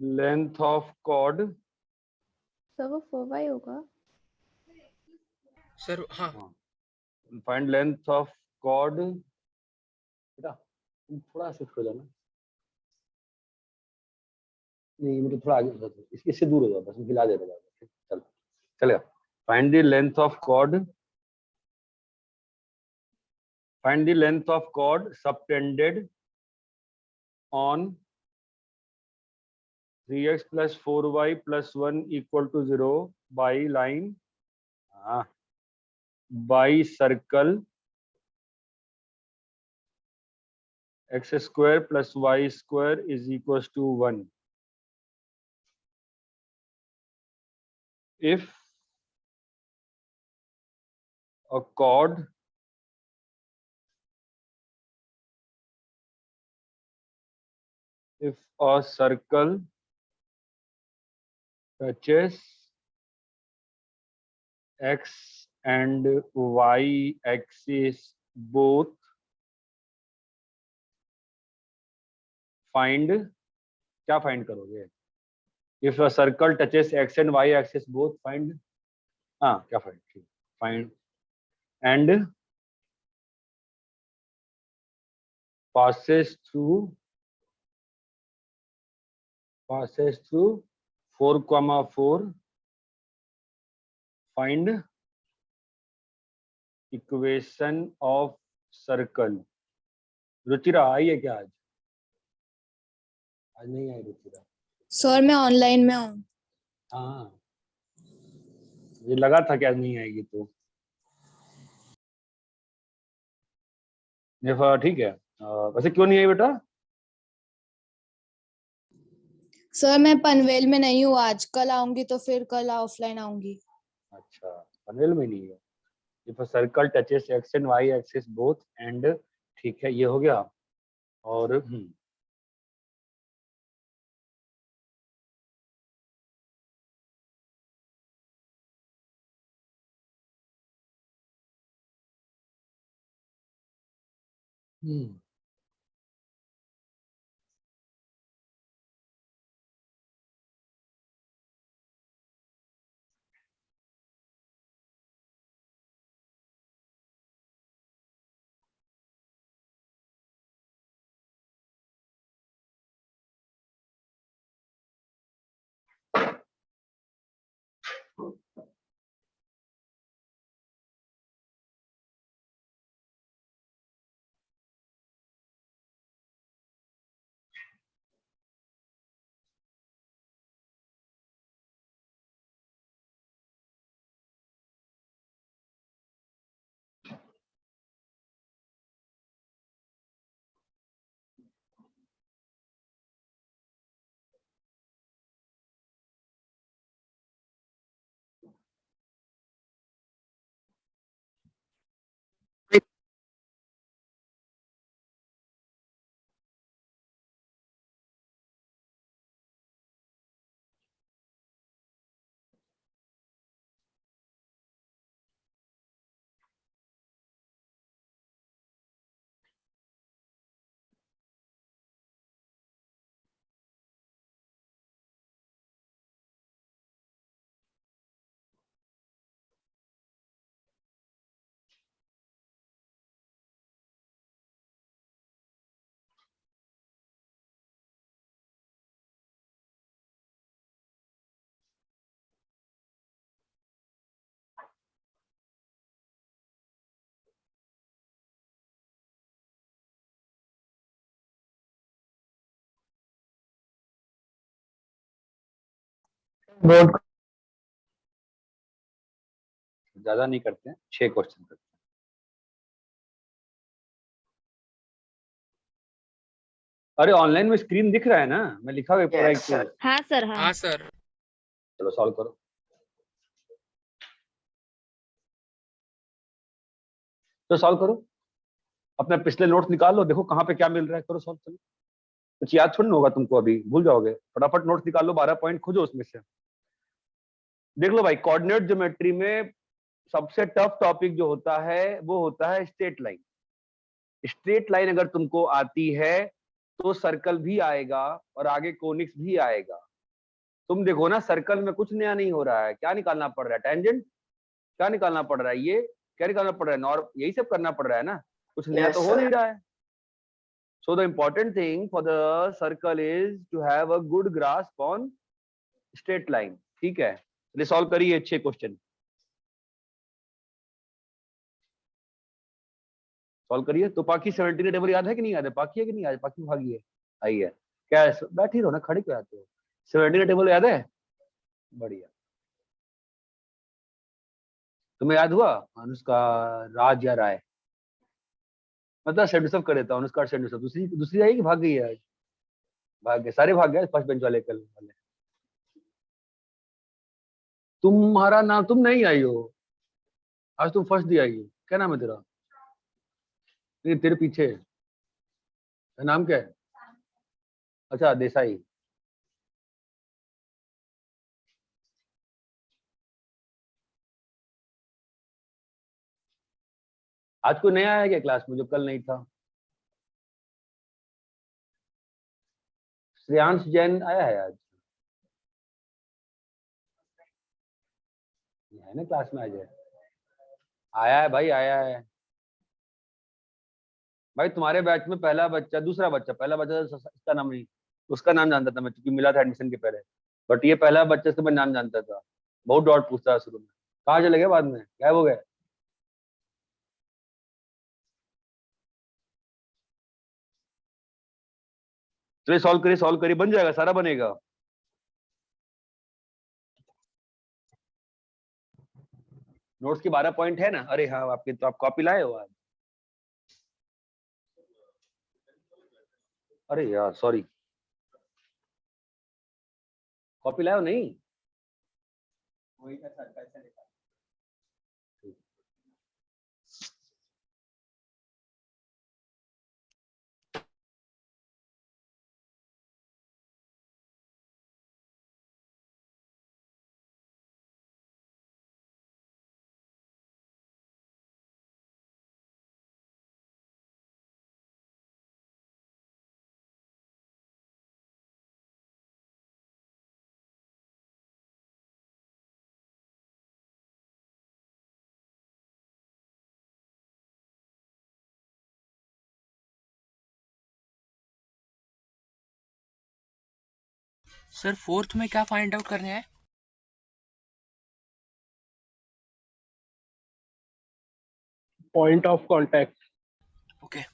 Length of cord. Sir वो 4y होगा। Sir हाँ फाइंड लेंथ ऑफ कॉर्ड। बेटा तुम थोड़ा शिफ्ट हो जाना, नहीं मतलब थोड़ा आगे, इससे दूर हो जाओ, बस हिला दे रहा है। चल चलेगा। Find the length of chord. Find the length of chord subtended on 3x plus 4y plus 1 equal to 0 by line by circle x square plus y square is equals to 1 if a chord if a circle touches x and y axis both, find, क्या find करोगे? if a circle touches x and y axis both, find, हाँ क्या find, ठीक, find and passes through 4, 4, find equation of circle। Ruchira आई है क्या आज? आज नहीं आई रुचिरा। सर मैं ऑनलाइन में हूँ। हाँ मुझे लगा था कि आज नहीं आएगी, तो ठीक है। वैसे क्यों नहीं आई बेटा? सर मैं पनवेल में नहीं हूँ आज, कल आऊंगी तो फिर कल ऑफलाइन आऊंगी। अच्छा पनवेल में नहीं है। If a circle touches x and y axis both and, ठीक है ये हो गया। और बोर्ड ज्यादा नहीं करते हैं, 6 क्वेश्चन करते हैं। अरे ऑनलाइन में स्क्रीन दिख रहा है ना, मैं लिखा हुआ पूरा एक चीज। हाँ सर हाँ सर। चलो सॉल्व करो। तो सॉल्व करो, अपने पिछले नोट्स निकाल लो, देखो कहाँ पे क्या मिल रहा है, करो सॉल्व। चलो कुछ याद थोड़ी ना होगा तुमको, अभी भूल जाओगे। फटाफट नोट्स निकाल लो, 12 पॉइंट खोजो उसमें से। देख लो भाई, कोऑर्डिनेट ज्योमेट्री में सबसे टफ टॉपिक जो होता है वो होता है स्ट्रेट लाइन। स्ट्रेट लाइन अगर तुमको आती है तो सर्कल भी आएगा और आगे कोनिक्स भी आएगा। तुम देखो ना, सर्कल में कुछ नया नहीं हो रहा है। क्या निकालना पड़ रहा है? टेंजेंट। क्या निकालना पड़ रहा है? ये क्या निकालना पड़ रहा है? नॉर्म। यही सब करना पड़ रहा है ना, कुछ नया तो हो नहीं रहा है। So the important thing for the circle is to have a good grasp on straight line. ठीक है, चलिए सॉल्व करिए 6 क्वेश्चन। सॉल्व करिए। तो पाकी 70 का टेबल याद है कि नहीं याद है? पाकी है कि नहीं याद? पाकी भागी है, आई है क्या? बैठी रहो ना, खड़े क्यों आते हो? 70 का टेबल याद है? बढ़िया। तुम्हें याद हुआ? अनुष्का, राज या राय? मतलब सेंड कर देता हूँ। अनुष्का सेंड। दूसरी दूसरी आई कि भाग गई है आज? भाग गए सारे, भाग गए फर्स्ट बेंच वाले, कल वाले। तुम्हारा नाम, तुम नहीं आई हो आज, तुम फर्स्ट दी आई हो। क्या नाम है तेरा? नहीं, तेरे पीछे नाम क्या है? अच्छा, देसाई। आज कोई नया आया क्या क्लास में जो कल नहीं था? श्रेयांश जैन आया है आज? ये है ना क्लास में आज? है, आया है भाई, आया है भाई। तुम्हारे बैच में पहला बच्चा, दूसरा बच्चा, पहला बच्चा इसका नाम नहीं, उसका नाम जानता था मैं, क्योंकि मिला था एडमिशन के पहले। बट ये पहला बच्चा, इसका मैं नाम जानता था। बहुत डाउट पूछता था शुरू में। कहाँ चले गए बाद में, गायब हो गए? चलिए सॉल्व करिए, सॉल्व करिए, बन जाएगा, सारा बनेगा। नोट्स के 12 पॉइंट है ना? अरे हाँ, आपके तो आप कॉपी लाए हो आज? अरे यार सॉरी, कॉपी लाए हो नहीं? वही का सर, कैसे लिखा? सर फोर्थ में क्या फाइंड आउट करने हैं? Point of contact. Okay.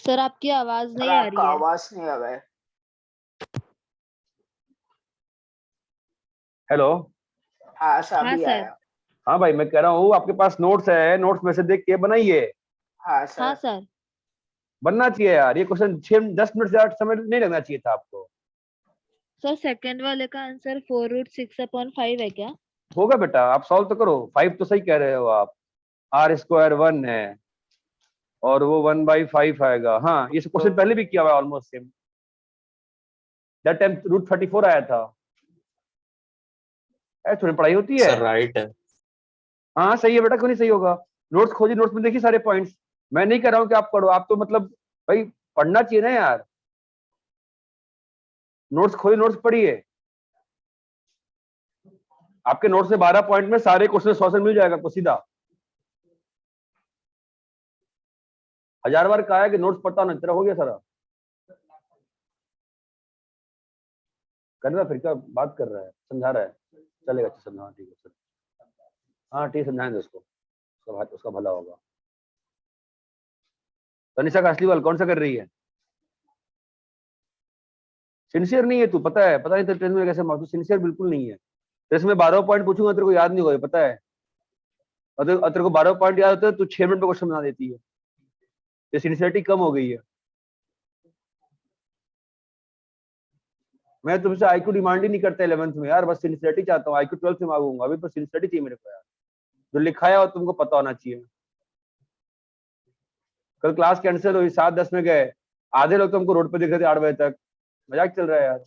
Sir आपकी आवाज सर नहीं आ आपका रही है। आवाज नहीं आ रहा है। हेलो। हाँ सर हाँ अभी सर। आया। हाँ भाई, मैं कह रहा हूँ आपके पास नोट्स है, नोट्स में से देख के बनाइए। हाँ हाँ सर। सर। बनना चाहिए यार, ये क्वेश्चन 6-10 मिनट से ज्यादा समय नहीं लगना चाहिए था आपको। सर सेकंड वाले का आंसर 4√6/5 है क्या? होगा बेटा, आप सॉल्व तो करो। 5 तो सही कह रहे हो आप। R² 1 है और वो 1/5 आएगा। हाँ, ये क्वेश्चन पहले भी किया हुआ है ऑलमोस्ट सेम। दैट टाइम √34 आया था। ऐसे थोड़ी पढ़ाई होती है। सर राइट है। हाँ सही है बेटा, क्यों नहीं सही होगा। नोट्स खोजिए, नोट्स में देखिए सारे पॉइंट्स। मैं नहीं कह रहा हूँ कि आप पढ़ो, आप तो मतलब भाई पढ़ना चाहिए ना यार। नोट्स खोलिए, नोट्स पढ़िए। आपके नोट्स में 12 पॉइंट में सारे क्वेश्चन सॉल्यूशन मिल जाएगा आपको सीधा। 1000 बार कहा है कि नोट्स पढ़ता ना, तेरा हो गया सारा। कर रहा फिर क्या बात कर रहा है, समझा रहा है। चलेगा, अच्छा समझा, ठीक है सर। हाँ ठीक, समझाएंगे उसको, उसका भला होगा। तनिषा का असली वाल कौन सा कर रही है? सिंसियर नहीं है तू, पता नहीं तेरे टेंथ में कैसे मार्क्स, सिंसियर बिल्कुल नहीं है। तो इसमें 12 पॉइंट पूछूंगा तेरे को याद नहीं होगा, पता है। और तेरे को 12 पॉइंट याद होते हैं, तू 6 मिनट में क्वेश्चन बना देती है। ये सिंसियरिटी कम हो गई है। मैं तुमसे आईक्यू डिमांड ही नहीं करता 11th में यार, बस सिंसियरिटी चाहता हूँ। आईक्यू 12th में मांगूंगा, अभी बस सिंसियरिटी चाहिए मेरे को यार। जो लिखा है और तुमको पता होना चाहिए। कल क्लास कैंसिल हुई, 7-10 में गए, आधे लोग तो हमको रोड पे दिख रहे थे 8 बजे तक। मजाक चल रहा है यार।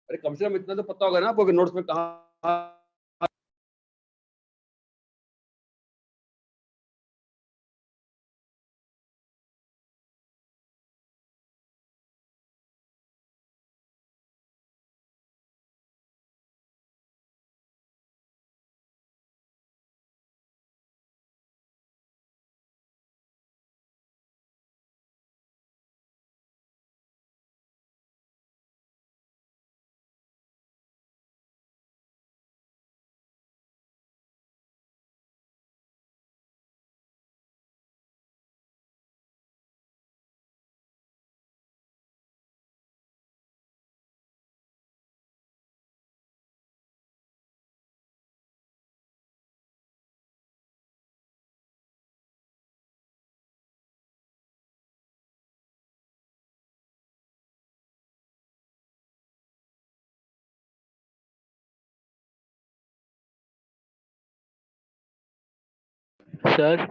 अरे कम से कम इतना तो पता होगा ना आपको कि नोट्स में कहाँ सर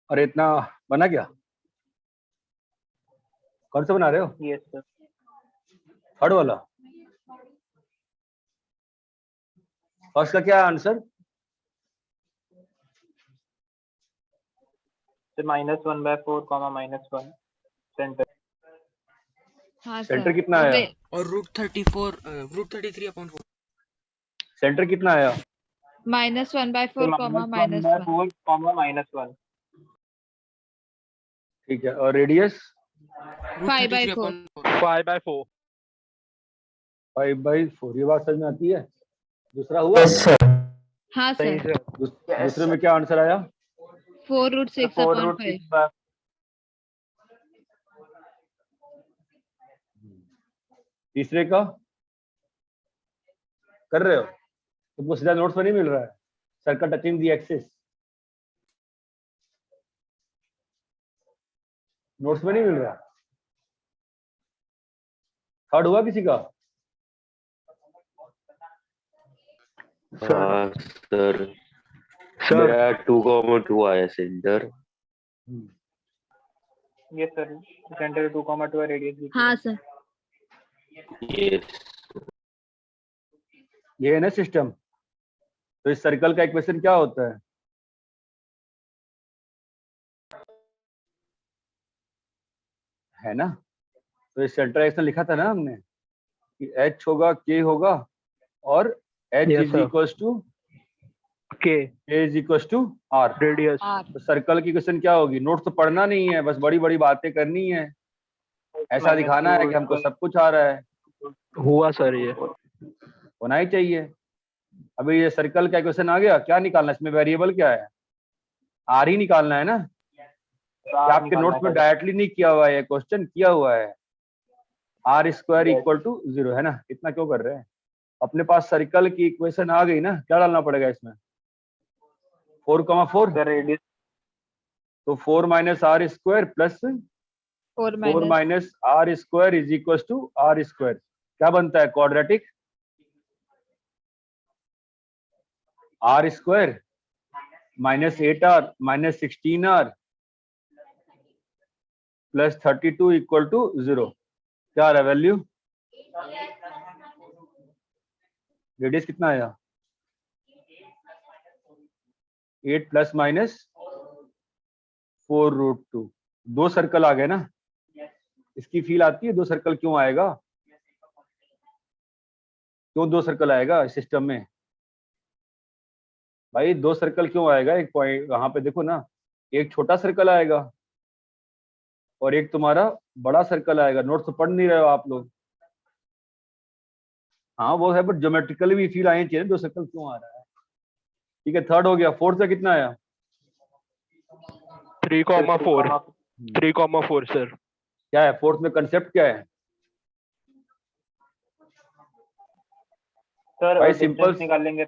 अरे इतना बना क्या? कौन सा बना रहे हो? Yes sir. थर्ड वाला? फर्स्ट का क्या आंसर? -1/4 -1 सेंटर। हाँ सेंटर सर कितना आया? और √33/4 सेंटर कितना आया? -1/4 -1 -1/4 -1। ठीक है, और रेडियस?5/4 5/4। 5/4। ये बात समझ में आती है? दूसरा हुआ? हाँ सही सर सर। दूसरे में क्या आंसर आया? 4√6/5 तीसरे का कर रहे हो? तुमको सीधा नोट्स में नहीं मिल रहा है? सर्कल टचिंग दी एक्सिस नोट्स में नहीं मिल रहा? थर्ड हुआ किसी का? सर सर सर मेरा 2,2 आया सेंटर। ये सर सेंटर 2,2 है, रेडियस हाँ सर यस ये है ना सिस्टम। तो इस सर्कल का इक्वेशन क्या होता है? है ना? तो इस सेंटर एक्शन लिखा था ना हमने कि h होगा, k होगा, और h Yes, इज sir. Equal to k k is equal to r। Radius. तो सर्कल की क्वेश्चन क्या होगी? नोट्स तो पढ़ना नहीं है, बस बड़ी बड़ी बातें करनी है, ऐसा दिखाना है कि हमको सब कुछ आ रहा है। हुआ सर ये। होना ही चाहिए। अभी ये सर्कल का क्वेश्चन आ गया, क्या निकालना है इसमें? वेरिएबल क्या है? r ही निकालना है ना? क्या आपके नोट्स में डायरेक्टली नहीं किया हुआ है, ये क्वेश्चन किया हुआ है। r² इक्वल टू 0 है ना? इतना क्यों कर रहे हैं? अपने पास सर्कल की इक्वेशन आ गई ना, क्या डालना पड़ेगा इसमें? 4,4 रेडियस तो 4 minus r square plus 4 4 minus r square is equal to r square. क्या बनता है? Quadratic r square minus 8r minus 16r plus 32 equal to 0। क्या आ रहा है वैल्यू? रेडियस कितना आया? 8 प्लस माइनस 4√2। दो सर्कल आ गए ना? इसकी फील आती है? दो सर्कल क्यों आएगा? क्यों दो सर्कल आएगा इस सिस्टम में? भाई दो सर्कल क्यों आएगा? एक पॉइंट वहां पे देखो ना, एक छोटा सर्कल आएगा और एक तुम्हारा बड़ा सर्कल आएगा। नोट्स तो पढ़ नहीं रहे हो आप लोग। हाँ वो है, बट ज्योमेट्रिकली भी फील आनी चाहिए। दो सर्कल क्यों आ रहा है? ठीक है, थर्ड हो गया। फोर्थ का कितना आया? 3,4 3,4 सर। क्या है फोर्थ में? कंसेप्ट क्या है सर भाई? डिस्टेंस सिंपल निकालेंगे।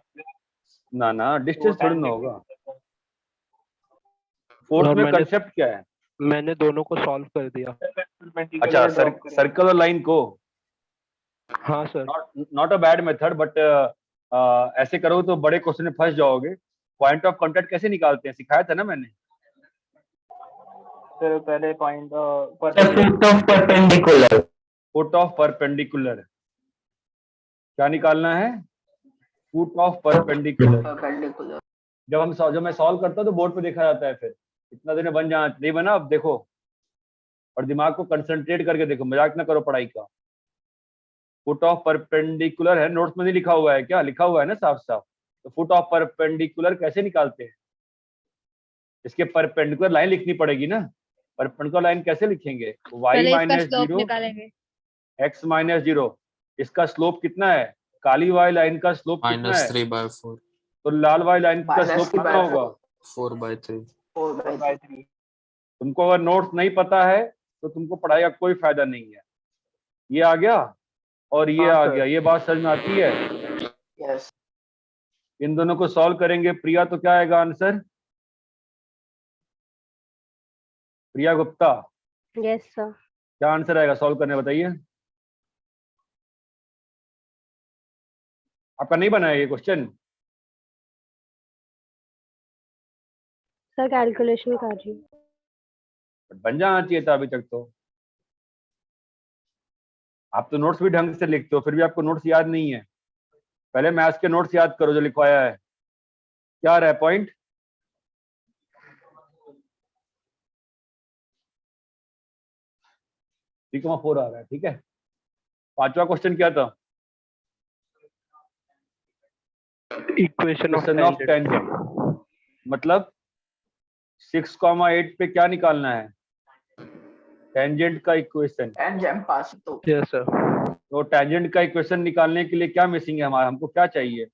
ना डिस्टेंस थोड़ी ना होगा। फोर्थ और में मैंने कंसेप्ट क्या है? मैंने दोनों को सॉल्व कर दिया। अच्छा, सर्कल और लाइन को। हाँ sir. Not a bad method, but ऐसे करो तो बड़े क्वेश्चन में फंस जाओगे। पॉइंट ऑफ कांटेक्ट कैसे निकालते हैं सिखाया था ना मैंने। सर पहले पॉइंट फुट ऑफ परपेंडिकुलर। क्या निकालना है? Foot of perpendicular. perpendicular. जब मैं सॉल्व करता हूँ तो बोर्ड पे देखा जाता है। फिर इतना दिन बन जाना नहीं बना, अब देखो और दिमाग को कंसंट्रेट करके देखो, मजाक ना करो पढ़ाई का। फुट ऑफ परपेंडिकुलर है, नोट्स में नहीं लिखा हुआ है क्या? लिखा हुआ है ना साफ साफ। तो फुट ऑफ परपेंडिकुलर कैसे निकालते हैं? इसके परपेंडिकुलर लाइन लिखनी पड़ेगी ना। परपेंडिकुलर लाइन कैसे लिखेंगे? y पहले इसका माइनस स्लोप 0 निकालेंगे। x minus 0। इसका स्लोप कितना है? काली वाली लाइन का स्लोप कितना है? -3/4 तो लाल वाली लाइन का Minus स्लोप 3 कितना by होगा? 4/3 4/3. तुमको अगर नोट्स नहीं पता है तो तुमको पढ़ाई का कोई फायदा नहीं है। ये आ गया और ये हाँ, आ सर। गया, ये बात समझ में आती है? Yes. इन दोनों को सॉल्व करेंगे प्रिया, तो क्या आएगा आंसर? प्रिया गुप्ता, यस सर। क्या आंसर आएगा सॉल्व करने, बताइए। आपका नहीं बना है ये क्वेश्चन? सर कैलकुलेशन कर रही हूँ। बन जाना चाहिए था अभी तक तो। आप तो नोट्स भी ढंग से लिखते हो, फिर भी आपको नोट्स याद नहीं है। पहले मैथ्स के नोट्स याद करो जो लिखवाया है। क्या आ रहा है पॉइंट? थ्री कॉमा फोर आ रहा है, ठीक है। पांचवा क्वेश्चन क्या था? Equation of Equation of tangent. tangent। मतलब 6,8 पे क्या निकालना है? टेंजेंट का इक्वेशन। Tangent pass तो यस सर। तो टेंजेंट का इक्वेशन निकालने के लिए क्या मिसिंग है हमारा? हमको क्या चाहिए?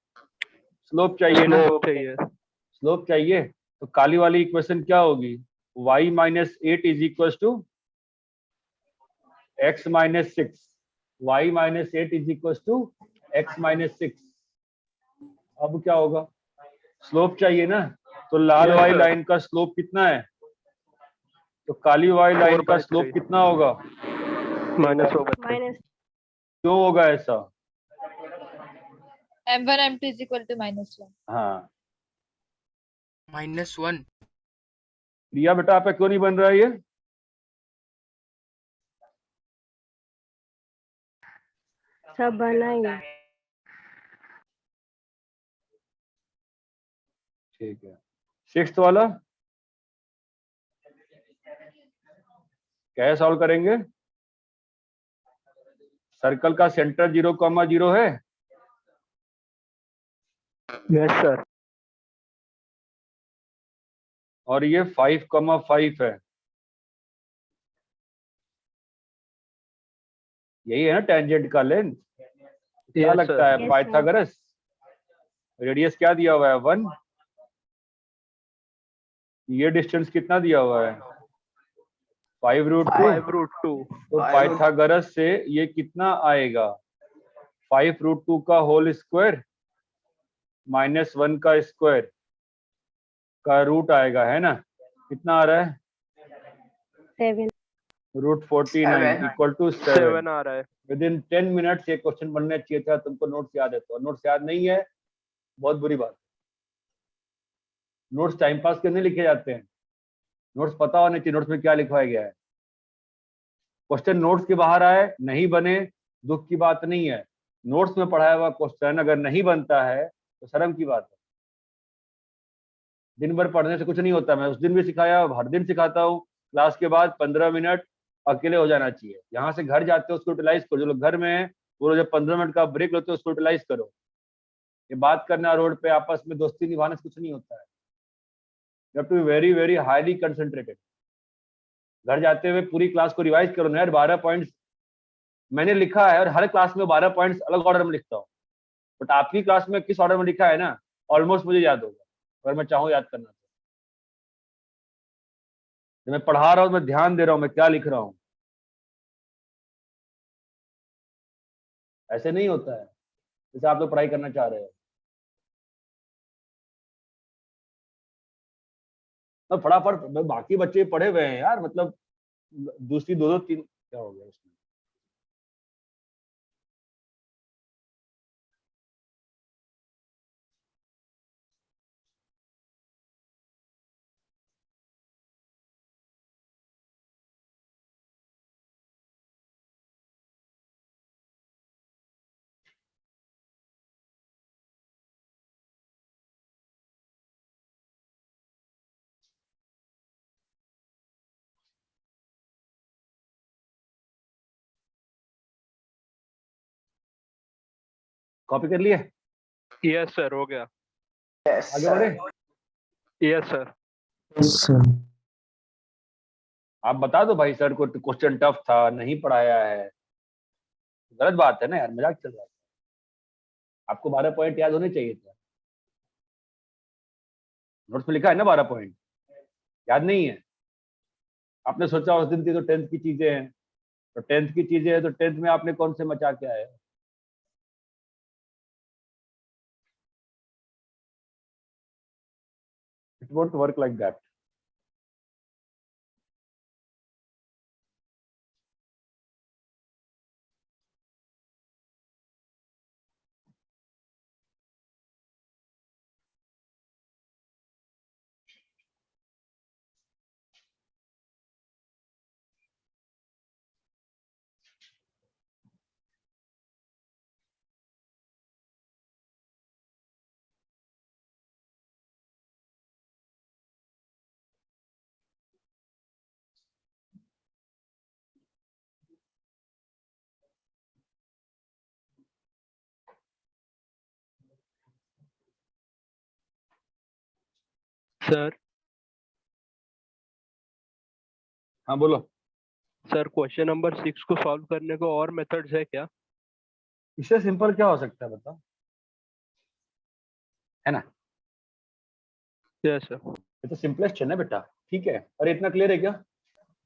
स्लोप चाहिए ना। स्लोप चाहिए। स्लोप चाहिए तो काली वाली इक्वेशन क्या होगी? y minus eight is equal to x minus six. Y minus eight is equal to x minus six. अब क्या होगा? स्लोप चाहिए ना। तो लाल Yes, वाली sir. लाइन का स्लोप कितना है? तो काली वाली लाइन का 4/3. स्लोप कितना होगा? -4/3. माइनस क्यों होगा ऐसा? m1 m2 is equal to -1। हाँ -1। प्रिया बेटा आपका क्यों नहीं बन रहा है ये? सब बना ही है। ठीक है। सिक्स्थ वाला कैसे सॉल्व करेंगे? सर्कल का सेंटर 0,0 है। Yes sir. और ये 5,5 है। यही है ना टेंजेंट का लेंथ? क्या Yes, लगता sir. है Yes, पाइथागोरस? रेडियस क्या दिया हुआ है? 1। ये डिस्टेंस कितना दिया हुआ है? 5√2। 5√2. तो पाइथागोरस से ये कितना आएगा? 5√2 का होल स्क्वायर -1 का स्क्वायर का रूट आएगा, है ना? कितना आ रहा है? 7। √49 इक्वल टू 7। 7 आ रहा है। विद इन 10 मिनट्स ये क्वेश्चन बनने चाहिए था। तुमको नोट्स याद है तो नोट्स याद नहीं है, बहुत बुरी बात। नोट्स टाइम पास के नहीं लिखे जाते हैं। नोट्स पता होने चाहिए नोट्स में क्या लिखवाया गया है। क्वेश्चन नोट्स के बाहर आए नहीं बने, दुख की बात नहीं है। नोट्स में पढ़ाया हुआ क्वेश्चन अगर नहीं बनता है तो शर्म की बात है। दिन भर पढ़ने से कुछ नहीं होता। मैं उस दिन भी सिखाया, हर दिन सिखाता हूँ। क्लास के बाद 15 मिनट अकेले हो जाना चाहिए। यहाँ से घर जाते हो उसको यूटिलाइज करो। जो लोग घर में हैं वो लोग जब 15 मिनट का ब्रेक लेते हो उसको यूटिलाइज करो। ये बात करना रोड पे आपस में दोस्ती निभाने से कुछ नहीं होता है। You have to be very very highly concentrated. घर जाते हुए पूरी क्लास को रिवाइज करो ना यार। 12 पॉइंट्स मैंने लिखा है और हर क्लास में 12 पॉइंट्स अलग ऑर्डर में लिखता हूँ। बट आपकी क्लास में किस ऑर्डर में लिखा है ना, ऑलमोस्ट मुझे याद होगा अगर मैं चाहूँ याद करना तो। जब मैं पढ़ा रहा हूँ मैं ध्यान दे रहा हूँ मैं क्या लिख रहा हूँ। ऐसे नहीं होता है जैसे आप लोग पढ़ाई करना चाह रहे हो। तो फटाफट बाकी बच्चे पढ़े हुए हैं यार, मतलब दूसरी दो दो तीन क्या हो गया उसमें? कॉपी कर लिए? यस सर, हो गया। Yes, आगे sir. बढ़े? Yes sir. आप बता दो भाई सर को क्वेश्चन टफ था नहीं पढ़ाया है। गलत बात है ना यार, मजाक चल रहा है। आपको 12 पॉइंट याद होने चाहिए थे। नोट्स में लिखा है ना 12 पॉइंट, याद नहीं है? आपने सोचा उस दिन की तो 10th की चीजें हैं, तो 10th की चीजें हैं तो 10th में आपने कौन से मचा के आए? It won't work like that. Sir हाँ बोलो। सर क्वेश्चन नंबर 6 को सॉल्व करने को और मेथड्स है क्या? इससे सिंपल क्या हो सकता है बताओ, है ना? Yes sir. ये तो सिंपलेस्ट है ना बेटा। ठीक है, अरे इतना क्लियर है क्या?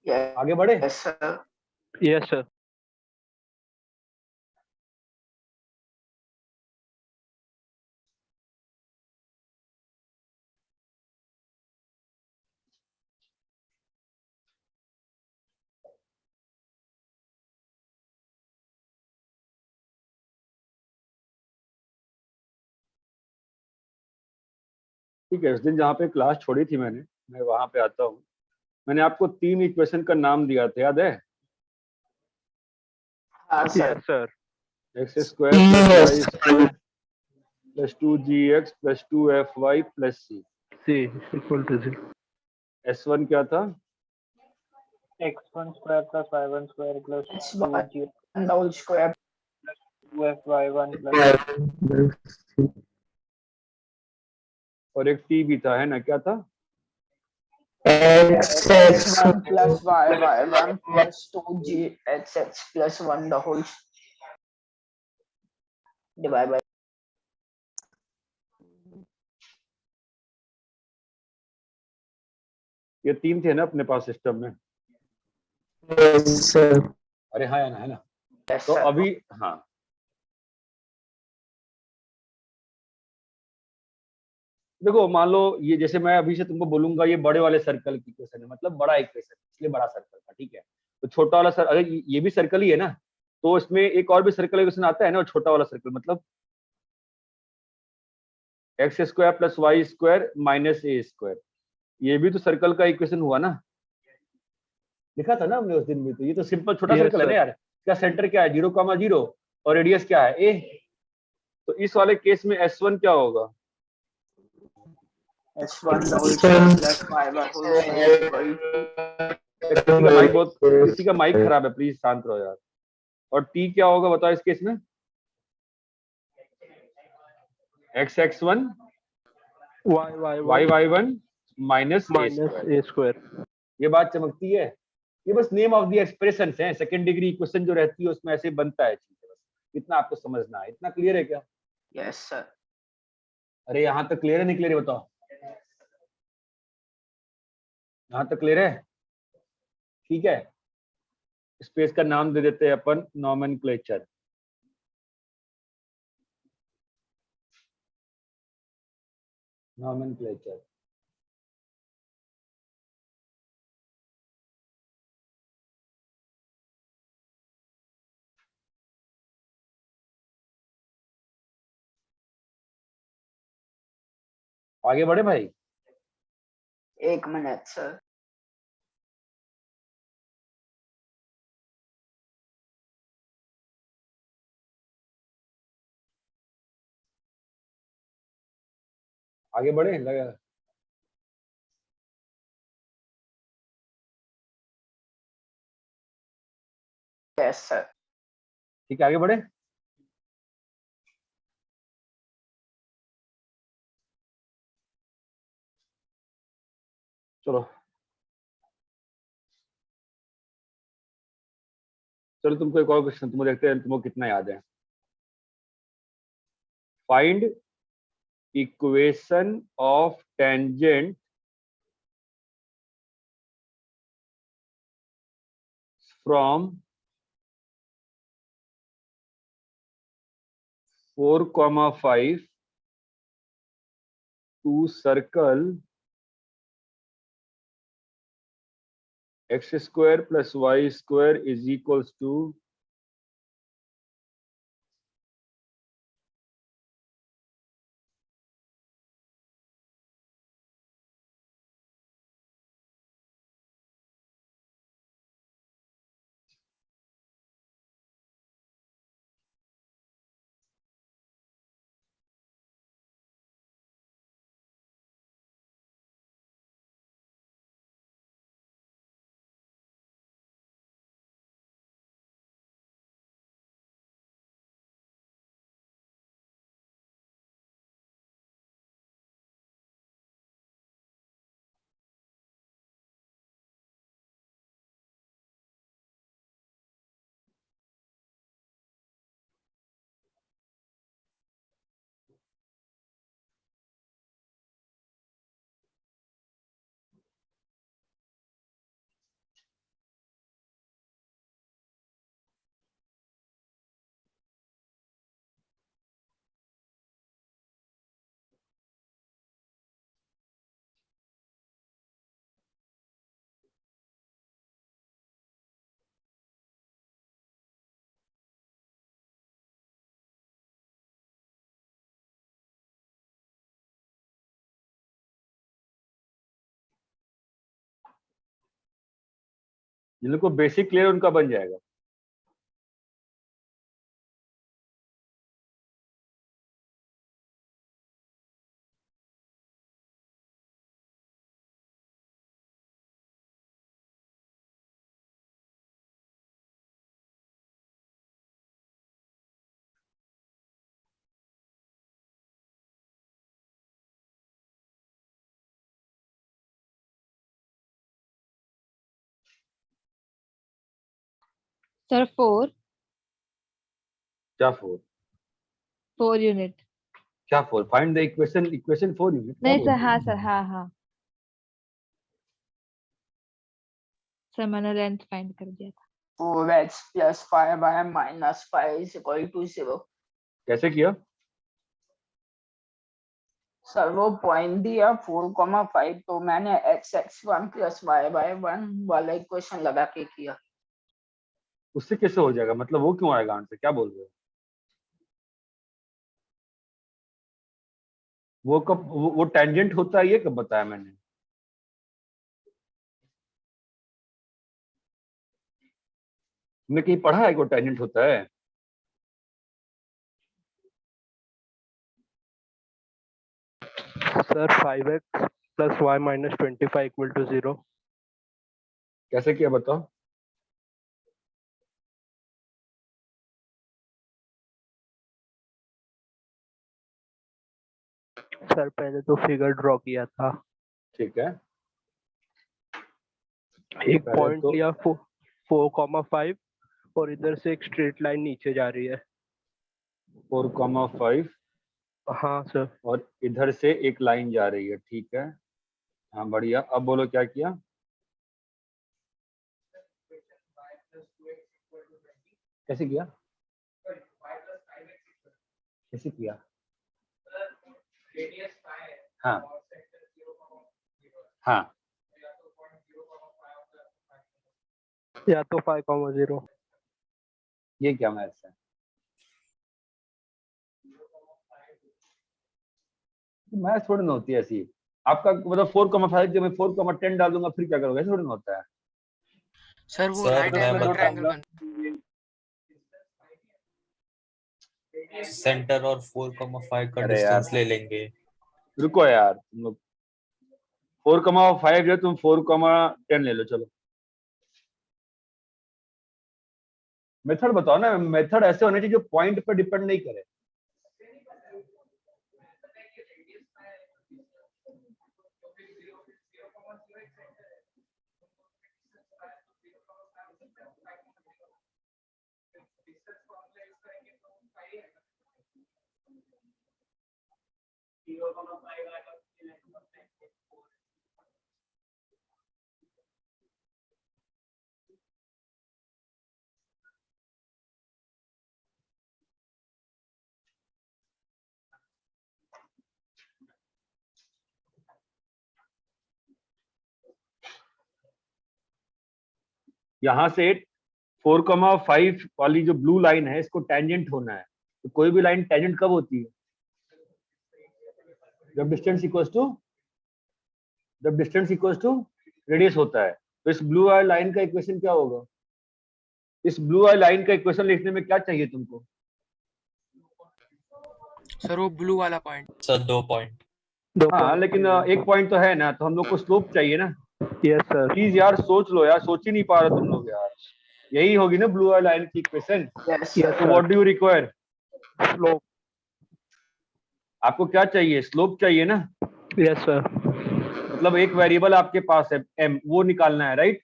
Yes, आगे बढ़े। yes, sir. Yes sir. ठीक है, उस दिन जहाँ पे क्लास छोड़ी थी मैंने, मैं वहां पे आता हूँ। मैंने आपको 3 इक्वेशन का नाम दिया था, याद है? हाँ sir. Yes sir. X square plus y square plus 2gx plus 2fy plus c। C equal to 0। S1 क्या था? x1 square plus y1 square plus It's one and whole square. 2fy1 plus और एक t भी था, है ना? क्या था? X1 plus y1 plus 2gx plus 1 the whole divide by. ये 3 थे ना अपने पास सिस्टम में? सर। अरे हाँ, है ना, है ना? Yes, तो sir. अभी हाँ, देखो मान लो ये, जैसे मैं अभी से तुमको बोलूंगा ये बड़े वाले सर्कल की इक्वेशन है, मतलब बड़ा इक्वेशन, इसलिए बड़ा सर्कल का। ठीक है, तो छोटा वाला अगर ये भी सर्कल ही है ना, तो इसमें एक और भी सर्कल इक्वेशन आता है ना, और छोटा वाला सर्कल मतलब x square plus y square minus a square, ये भी तो सर्कल का इक्वेशन हुआ ना? लिखा था ना हमने उस दिन भी। तो ये तो सिंपल छोटा Yes, सर्कल है ना sir. यार। इसका सेंटर क्या है? 0,0 और रेडियस क्या है? ए। तो इस वाले केस में S1 क्या होगा? X1 the whole square plus y1 whole square equal to किसी का माइक खराब है, प्लीज शांत रहो यार। और टी क्या होगा बताओ इस केस में? x(x1) y(y1) minus a square. ये बात चमकती है। ये बस नेम ऑफ द एक्सप्रेशन है, सेकंड डिग्री इक्वेशन जो रहती है उसमें ऐसे बनता है चीजें। बस इतना आपको समझना है। इतना क्लियर है क्या? yes sir. अरे यहाँ तक क्लियर है, नहीं क्लियर है बताओ? यहाँ तक क्लियर है? ठीक है, स्पेस का नाम दे देते हैं अपन नॉमेनक्लेचर। नॉमेनक्लेचर आगे बढ़े भाई। 1 minute sir. आगे बढ़े लगा। Yes sir. ठीक है, आगे बढ़े। चलो चलो, तुमको एक और क्वेश्चन, तुम देखते हैं तुमको कितना याद है। Find equation of tangent from 4,5 to circle x square plus y square is equals to जिन लोग को बेसिक क्लियर उनका बन जाएगा। सर 4 क्या 4? 4 यूनिट। क्या 4? Find the equation 4 unit. नहीं सर, हाँ सर, हाँ सर, मैंने लेंथ फाइंड कर दिया था। 4x plus 5y minus 5 is equal to 0. कैसे किया? सर वो पॉइंट दिया 4,5 तो मैंने x(1) plus y(1) वाला इक्वेशन लगा के किया। उससे कैसे हो जाएगा? मतलब वो क्यों आएगा आंसर? क्या बोल रहे हो? वो कब वो टेंजेंट होता है, ये कब बताया मैंने? तुमने कहीं पढ़ा है कि वो टेंजेंट होता है? Sir 5x plus y minus 25 equal to 0. कैसे किया बताओ? सर पहले तो फिगर ड्रॉ किया था, ठीक है, एक पहले पॉइंट तो लिया 4,5 और इधर से एक स्ट्रेट लाइन नीचे जा रही है। 4,5 हाँ सर। और इधर से एक लाइन जा रही है, ठीक है, हाँ बढ़िया। अब बोलो क्या किया? कैसे किया? कैसे किया? हाँ हाँ, या तो 5,0 ये क्या मैथ्स है? मैथ्स थोड़ी ना होती है ऐसी। आपका मतलब 4,5 जब मैं 4,10 डाल दूंगा फिर क्या करोगे? ऐसे थोड़ी ना होता है। सर वो सर, राइट मैं एंगल बताऊं? ट्रायंगल बन। सेंटर और 4,5 का अरे यार डिस्टेंस ले लेंगे। रुको यार, तुम लोग 4,5 जो तुम 4,10 ले लो। चलो मेथड बताओ ना। मेथड ऐसे होने चाहिए जो पॉइंट पर डिपेंड नहीं करे। यहाँ से 4,5 वाली जो ब्लू लाइन है इसको टेंजेंट होना है। तो कोई भी लाइन टेंजेंट कब होती है? जब डिस्टेंस इक्वल्स टू रेडियस होता है। तो इस ब्लू वाली लाइन का इक्वेशन क्या होगा? इस ब्लू वाली लाइन का इक्वेशन लिखने में क्या चाहिए तुमको? सर वो ब्लू वाला पॉइंट। Sir 2 point. हाँ लेकिन एक पॉइंट तो है ना, तो हम लोग को स्लोप चाहिए ना। Yes sir. प्लीज यार सोच लो यार, सोच ही नहीं पा रहे तुम लोग यार। यही होगी ना ब्लू वाली लाइन की इक्वेशन। यस यस तो what do you require? Slope. आपको क्या चाहिए? स्लोप चाहिए ना। Yes sir. मतलब एक वेरिएबल आपके पास है m, वो निकालना है, राइट?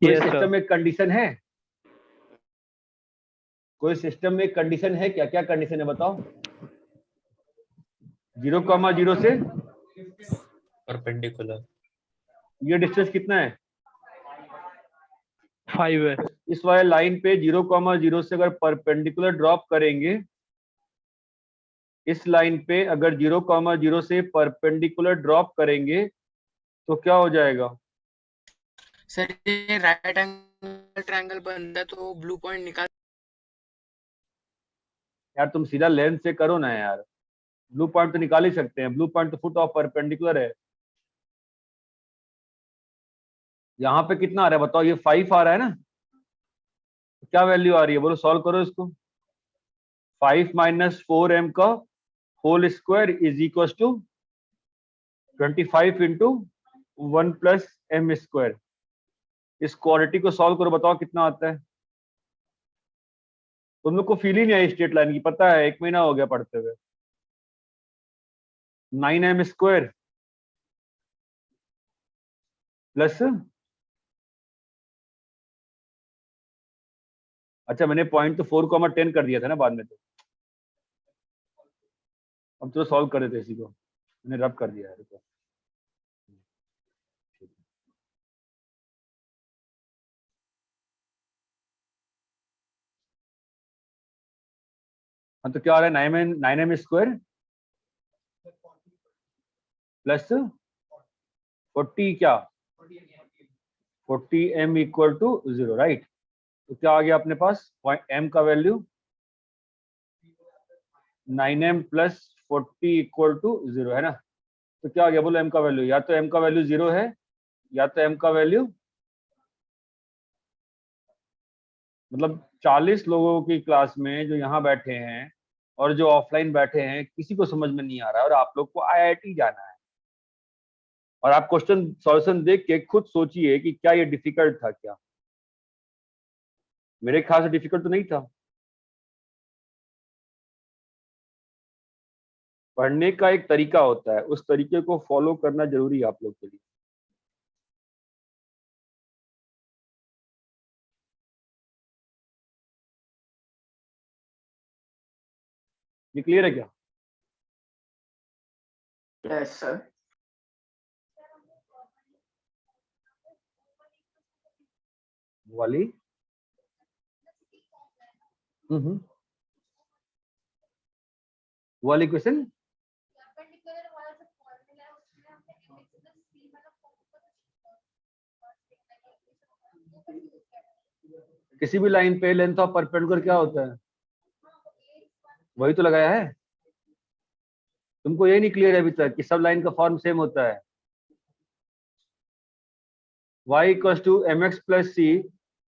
कोई यस सिस्टम सर। में कंडीशन है? कोई सिस्टम में कंडीशन है क्या? क्या कंडीशन है बताओ? 0,0 से परपेंडिकुलर। ये डिस्टेंस कितना है? 5 है। इस वाले लाइन पे 0,0 से अगर परपेंडिकुलर ड्रॉप करेंगे, इस लाइन पे अगर 0,0 से परपेंडिकुलर ड्रॉप करेंगे तो क्या हो जाएगा? सर ये राइट एंगल ट्रायंगल बनता है तो ब्लू पॉइंट निकाल। यार तुम सीधा लेंथ से करो ना यार। ब्लू पॉइंट तो निकाल ही सकते हैं। ब्लू पॉइंट तो फुट ऑफ परपेंडिकुलर है। यहाँ पे कितना आ रहा है बताओ, ये 5 आ रहा है ना, क्या वैल्यू आ रही है बोलो, सॉल्व करो इसको। 5 माइनस 4m का whole square is equal to 25 into 1 plus m square. इस क्वाड्रेटिक को सॉल्व करो, बताओ कितना आता है। तुम लोग को फील ही नहीं आई स्ट्रेट लाइन की, पता है 1 महीना हो गया पढ़ते हुए। 9m स्क्वायर प्लस, अच्छा मैंने पॉइंट तो 4,10 कर दिया था ना बाद में, तो अब तो सॉल्व कर देते इसी को, मैंने रब कर दिया है रुको। हाँ तो क्या आ रहा है, 9m स्क्वायर प्लस 40 क्या 40m इक्वल टू 0, राइट। तो क्या आ गया अपने पास, m का value 9m plus 40 equal to 0 है ना। तो क्या आ गया बोलो m का वैल्यू, या तो m का वैल्यू 0 है या तो m का वैल्यू, मतलब 40 लोगों की क्लास में जो यहाँ बैठे हैं और जो ऑफलाइन बैठे हैं, किसी को समझ में नहीं आ रहा है, और आप लोग को आईआईटी जाना है। और आप क्वेश्चन सॉल्यूशन देख के खुद सोचिए कि क्या ये डिफिकल्ट था क्या। मेरे ख्याल से डिफिकल्ट तो नहीं था। पढ़ने का एक तरीका होता है, उस तरीके को फॉलो करना जरूरी है आप लोग के लिए। ये क्लियर है क्या? Yes sir. वाली वाली क्वेश्चन, किसी भी लाइन पे लेंथ ऑफ परपेंडिकुलर क्या होता है, वही तो लगाया है। तुमको ये नहीं क्लियर है अभी तक कि सब लाइन का फॉर्म सेम होता है। y equal to m x plus c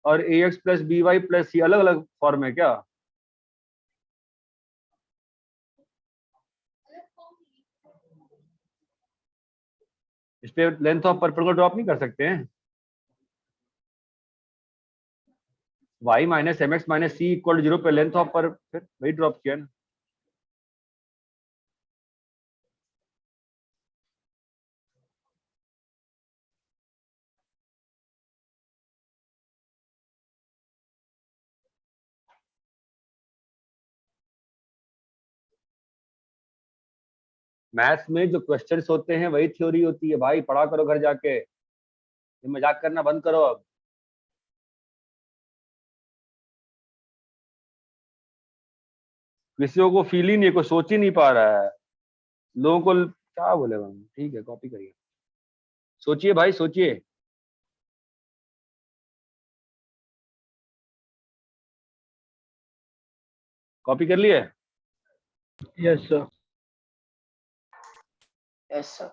और a x plus b y plus c अलग अलग फॉर्म है क्या? इस पे लेंथ ऑफ परपेंडिकुलर ड्रॉप नहीं कर सकते हैं। y minus m x minus c equal 0 पे लेंथ ऑफ पर फिर वही ड्रॉप किया ना। मैथ्स में जो क्वेश्चंस होते हैं वही थ्योरी होती है भाई, पढ़ा करो घर जाके, ये मजाक करना बंद करो अब। किसी को फील ही नहीं, कोई सोच ही नहीं पा रहा है, लोगों को क्या बोले हम। ठीक है कॉपी करिए, सोचिए भाई सोचिए। कॉपी कर लिए? Yes sir. Yes sir.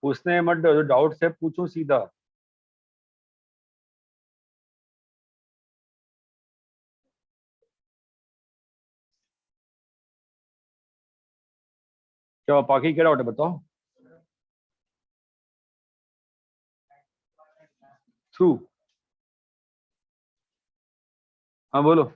पूछने मत, जो डाउट है पूछो सीधा। क्या बाकी क्या डाउट है बताओ। थ्रू, हाँ बोलो।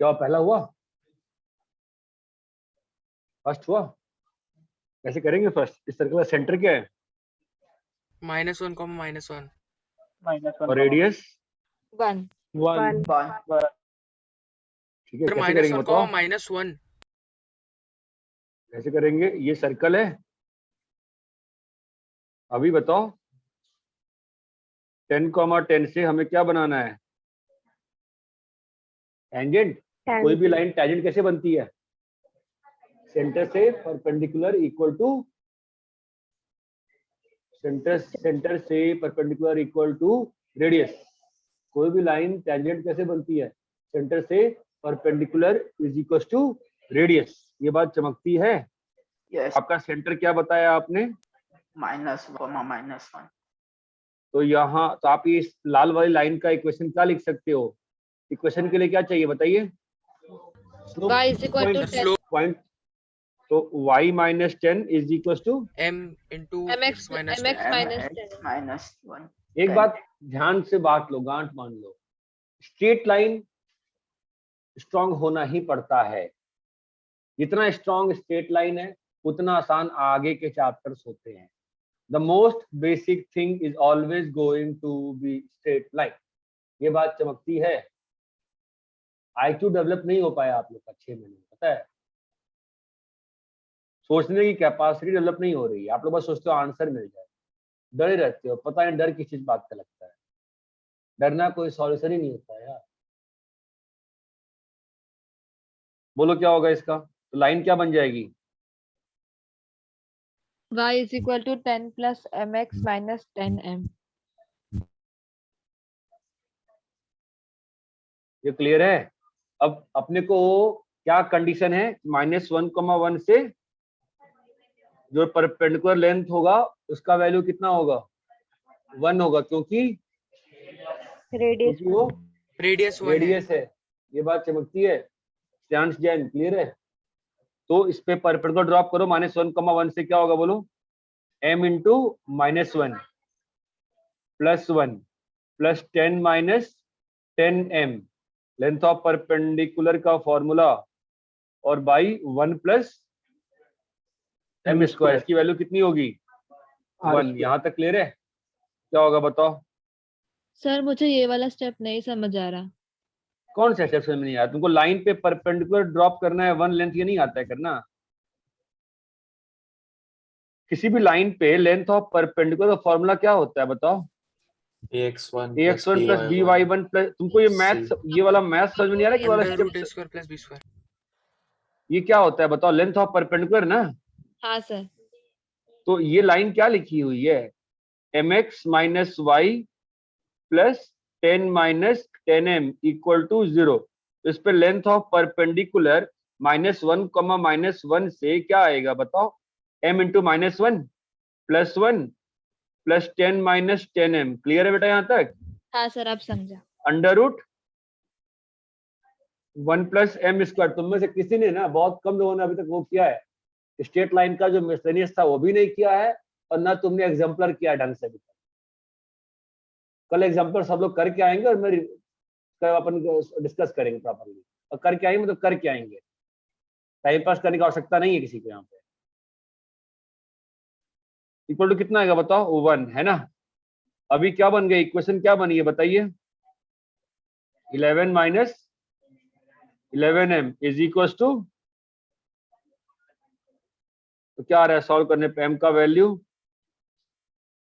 क्या पहला हुआ? फर्स्ट हुआ? कैसे करेंगे फर्स्ट? इस सर्कल का सेंटर क्या है? -1, -1 और रेडियस? 1 1 ठीक है, सर कैसे करेंगे -1, बताओ? -1 कैसे करेंगे? ये सर्कल है, अभी बताओ। 10, 10 से हमें क्या बनाना है? टेंजेंट। कोई भी लाइन टेंजेंट कैसे बनती है? सेंटर से परपेंडिकुलर इक्वल टू सेंटर से परपेंडिकुलर इक्वल टू रेडियस। कोई भी लाइन टेंजेंट कैसे बनती है? सेंटर से perpendicular is equal to radius. ये बात चमकती है। यस आपका सेंटर क्या बताया आपने? -1 तो यहाँ तो आप इस लाल वाली लाइन का इक्वेशन क्या लिख सकते हो? इक्वेशन के लिए क्या चाहिए बताइए? y is equal to 10 point. तो y minus 10 is equal to m into mx x minus mx 10 minus 10 -1 एक बात ध्यान से बात लो, गांठ मान लो, स्ट्रेट लाइन स्ट्रांग होना ही पड़ता है। जितना स्ट्रांग स्ट्रेट लाइन है उतना आसान आगे के चैप्टर्स होते हैं। The most basic thing is always going to be straight line. ये बात चमकती है। IQ डेवलप नहीं हो पाया आप लोग का 6 महीने में, पता है? सोचने की कैपेसिटी डेवलप नहीं हो रही है। आप लोग बस सोचते हो आंसर मिल जाए, डरे रहते हो। पता है डर किस चीज बात का लगता है? डरना कोई सॉल्यूशन ही नहीं होता है यार। बोलो क्या होगा इसका? तो लाइन क्या बन जाएगी? y is equal to 10 plus mx minus 10m। ये क्लियर है? अब अपने को क्या कंडीशन है? -1, 1 से जो परपेंडिकुलर लेंथ होगा उसका वैल्यू कितना होगा? 1 होगा, क्योंकि रेडियस वो रेडियस 1 है रेडियस है। ये बात चमकती है। चांस जैन क्लियर है? तो इस पे परपेंडिकुलर ड्रॉप करो, -1,1 से क्या होगा बोलो, m into -1 plus 1 plus 10 minus 10m length of perpendicular का फॉर्मूला और बाई 1 प्लस m स्क्वायर। इसकी वैल्यू कितनी होगी 1। यहाँ तक क्लियर है? क्या होगा बताओ? सर मुझे ये वाला स्टेप नहीं समझ आ रहा। कौन सा स्टेप समझ में नहीं आया तुमको? लाइन पे परपेंडिकुलर ड्रॉप करना है 1 लेंथ, ये नहीं आता है करना? किसी भी लाइन पे लेंथ ऑफ परपेंडिकुलर का फॉर्मूला क्या होता है बताओ? ax1 ax1 plus by1 plus, तुमको ये मैथ, ये वाला मैथ समझ में नहीं आ रहा कि वाला अंडर रूट स्टेप? ए स्क्वायर प्लस बी स्क्वायर। ये क्या होता है बताओ? लेंथ ऑफ परपेंडिकुलर ना। हाँ सर। तो ये लाइन क्या लिखी हुई है? mx minus y plus 10 minus 10m equal to 0। इस पे लेंथ ऑफ परपेंडिकुलर -1, -1 से क्या आएगा बताओ? m into -1 plus 1 plus 10 minus 10m। Clear है बेटा यहाँ तक? हाँ सर अब समझा। Under root 1 plus m square. तुम में से किसी ने ना, बहुत कम लोगों ने अभी तक वो किया है, स्ट्रेट लाइन का जो मिसलेनियस था वो भी नहीं किया है, और ना तुमने एग्जाम्पलर किया ढंग से भी। कल एग्जाम्पल सब लोग करके आएंगे और मैं अपन डिस्कस करेंगे प्रॉपरली, और करके आएंगे मतलब करके आएंगे। टाइम पास करने की आवश्यकता नहीं है किसी को यहाँ पे। इक्वल टू कितना आएगा बताओ? 1 है ना। अभी क्या बन गई इक्वेशन, क्या बनी है बताइए? 11 minus 11m is equal to, तो क्या आ रहा है सॉल्व करने पे? m का value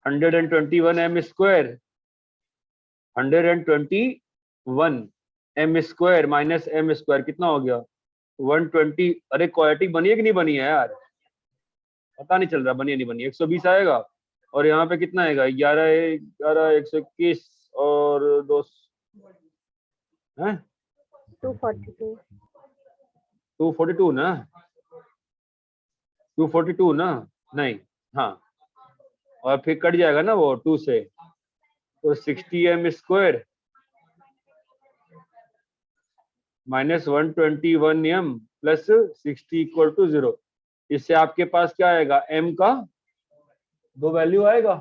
121m square, 121m square minus m square कितना हो गया? 120। अरे क्वाड्रेटिक बनी है कि नहीं बनी है यार? पता नहीं चल रहा बनी है नहीं बनी। 120 आएगा, और यहाँ पे कितना आएगा? 11 121 और 2 हैं 242 242 ना, 242 ना, नहीं हाँ, और फिर कट जाएगा ना वो 2 से, तो 60m square minus 121m plus 60 equal to 0। इससे आपके पास क्या आएगा? m का 2 वैल्यू आएगा।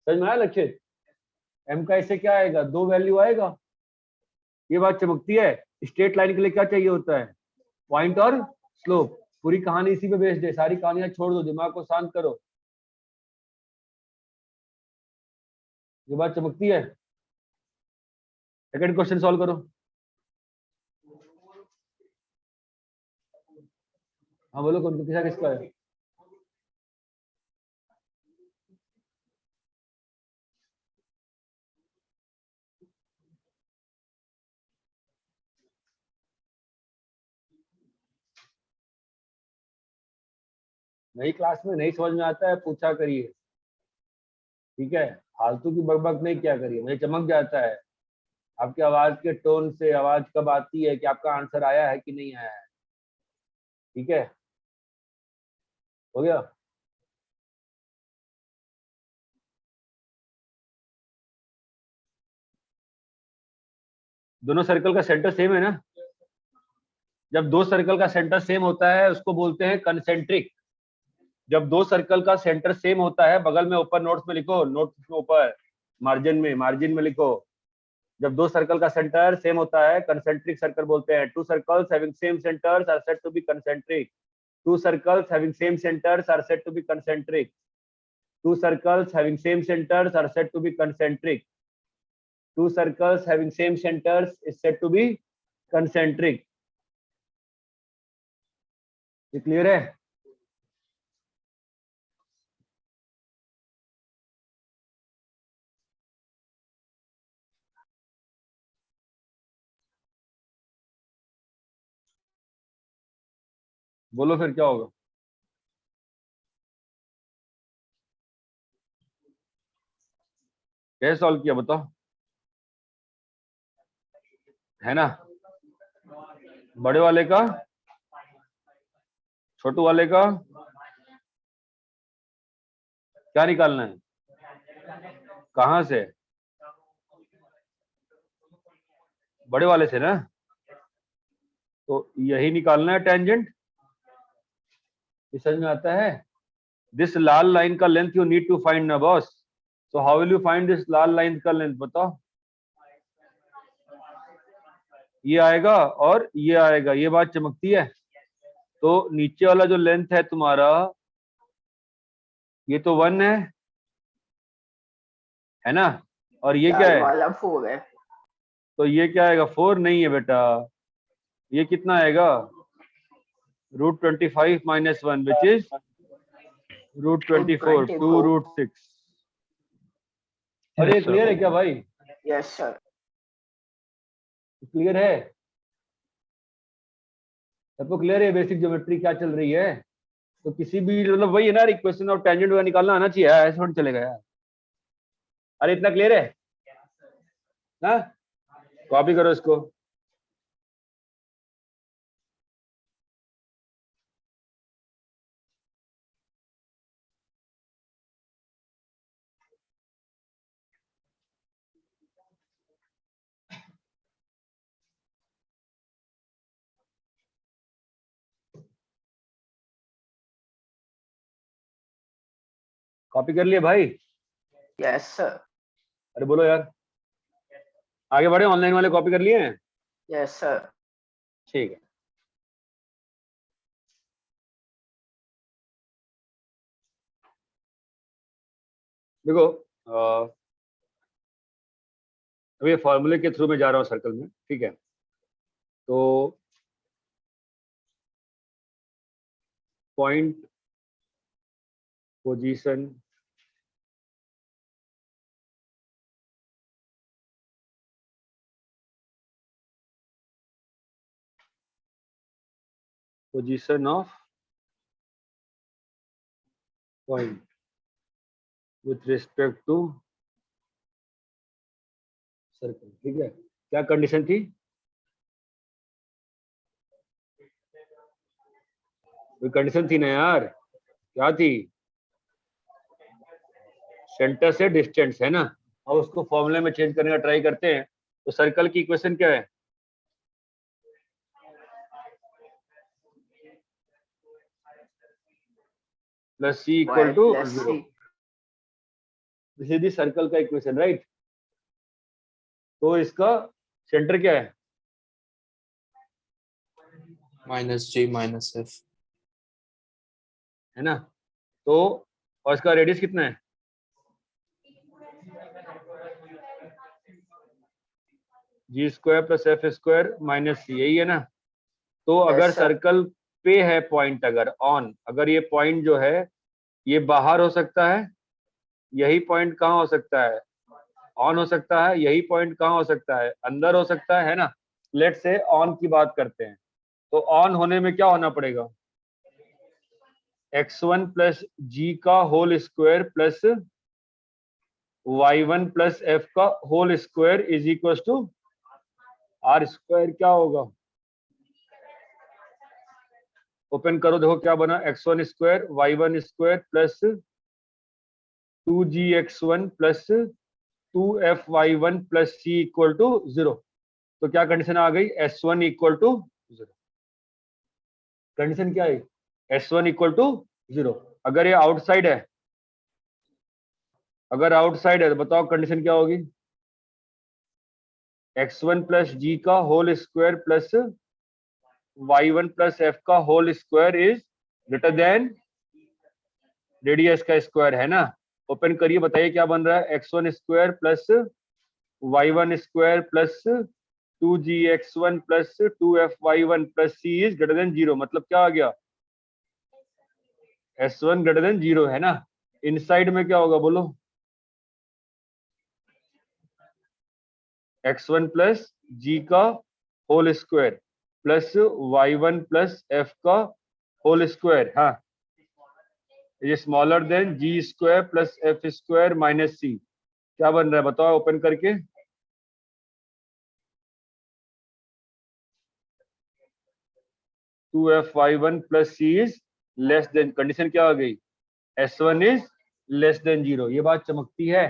समझ में आया लक्षित? m का इससे क्या आएगा? 2 वैल्यू आएगा। ये बात चमकती है। स्ट्रेट लाइन के लिए क्या चाहिए होता है? पॉइंट और स्लोप। पूरी कहानी इसी पे बेस्ड है, सारी कहानियां छोड़ दो, दिमाग को शांत करो। ये बात चमकती है। सेकंड क्वेश्चन सॉल्व करो। हाँ बोलो, कौन किसका है? नई क्लास में नहीं समझ में आता है पूछा करिए, ठीक है? फालतू की बकबक नहीं किया करिए। मुझे चमक जाता है आपकी आवाज के टोन से, आवाज कब आती है कि आपका आंसर आया है कि नहीं आया है। ठीक है, हो गया? दोनों सर्कल का सेंटर सेम है ना? जब दो सर्कल का सेंटर सेम होता है उसको बोलते हैं कंसेंट्रिक। जब दो सर्कल का सेंटर सेम होता है, बगल में ऊपर नोट्स में लिखो, नोट्स में ऊपर मार्जिन में लिखो। जब दो सर्कल का सेंटर सेम होता है कंसेंट्रिक सर्कल बोलते हैं। Two circles having same centres are said to be concentric. Two circles having same centres are said to be concentric. Two circles having same centres are said to be concentric. Two circles having same centres is said to be concentric. ये clear है? बोलो फिर क्या होगा? कैसे solve किया बताओ? है ना? बड़े वाले का छोटू वाले का क्या निकालना है? कहां से? बड़े वाले से ना, तो यही निकालना है टेंजेंट। ये समझ में आता है? दिस लाल लाइन का length you need to find ना boss. So how will you find this लाल लाइन का लेंथ बताओ. ये आएगा और ये आएगा, ये बात चमकती है. तो नीचे वाला जो लेंथ है तुम्हारा, ये तो 1 है ना, और ये क्या लाल है? वाला 4 है. तो ये क्या आएगा? 4 नहीं है बेटा, ये कितना आएगा? √25 - 1 विच इज √24 2 √6. और ये Yes, sir. क्लियर है क्या भाई? Yes sir. क्लियर है? सबको क्लियर है बेसिक ज्योमेट्री क्या चल रही है? तो किसी भी मतलब वही है ना, इक्वेशन और टेंजेंट वगैरह निकालना आना चाहिए, ऐसे थोड़ी चलेगा यार. अरे इतना क्लियर है ना? कॉपी करो इसको. कॉपी कर लिए भाई? Yes sir. अरे बोलो यार, आगे बढ़े. ऑनलाइन वाले कॉपी कर लिए हैं? Yes sir. ठीक है. देखो अभी फॉर्मूले के थ्रू में जा रहा हूँ सर्कल में, ठीक है? तो point, position, position of point with respect to circle, ठीक है? क्या कंडीशन थी? कोई कंडीशन थी ना यार, क्या थी? सेंटर से डिस्टेंस, है ना? और उसको फॉर्मूले में चेंज करने का ट्राई करते हैं. तो सर्कल की इक्वेशन क्या है? Plus c equal to plus 0. C. This is the circle का इक्वेशन, राइट? तो इसका सेंटर क्या है? -g - f. है ना? तो और इसका रेडियस कितना है? g² + f² - c, यही है ना? तो अगर sir. सर्कल पे है पॉइंट, अगर ऑन, अगर ये पॉइंट जो है ये बाहर हो सकता है, यही पॉइंट कहाँ हो सकता है? ऑन हो सकता है. यही पॉइंट कहाँ हो सकता है? अंदर हो सकता है ना? लेट से ऑन की बात करते हैं. तो ऑन होने में क्या होना पड़ेगा? x1 + g का whole square plus y1 + f का whole square is equal to r². क्या होगा? ओपन करो, देखो क्या बना. x1² y1² plus 2gx1 plus 2fy1 plus c equal to 0. तो क्या कंडीशन आ गई? s1 equal to 0. कंडीशन क्या है? s1 equal to 0. अगर ये आउटसाइड है, अगर आउटसाइड है तो बताओ कंडीशन क्या होगी? x1 + g का whole square plus y1 + f का whole square is greater than radius का स्क्वायर, है ना? ओपन करिए, बताइए क्या बन रहा है? x1² plus y1² plus 2gx1 plus 2fy1 plus c is greater than 0. मतलब क्या आ गया? s1 ग्रेटर देन 0, है ना? इनसाइड में क्या होगा बोलो? x1 + g का whole square plus y1 + f का होल स्क्वायर, हाँ, ये smaller than g² + f² - c. क्या बन रहा है बताओ ओपन करके? Two f(y1 + c) is less than. Condition क्या आ गई? s1 is less than 0. ये बात चमकती है?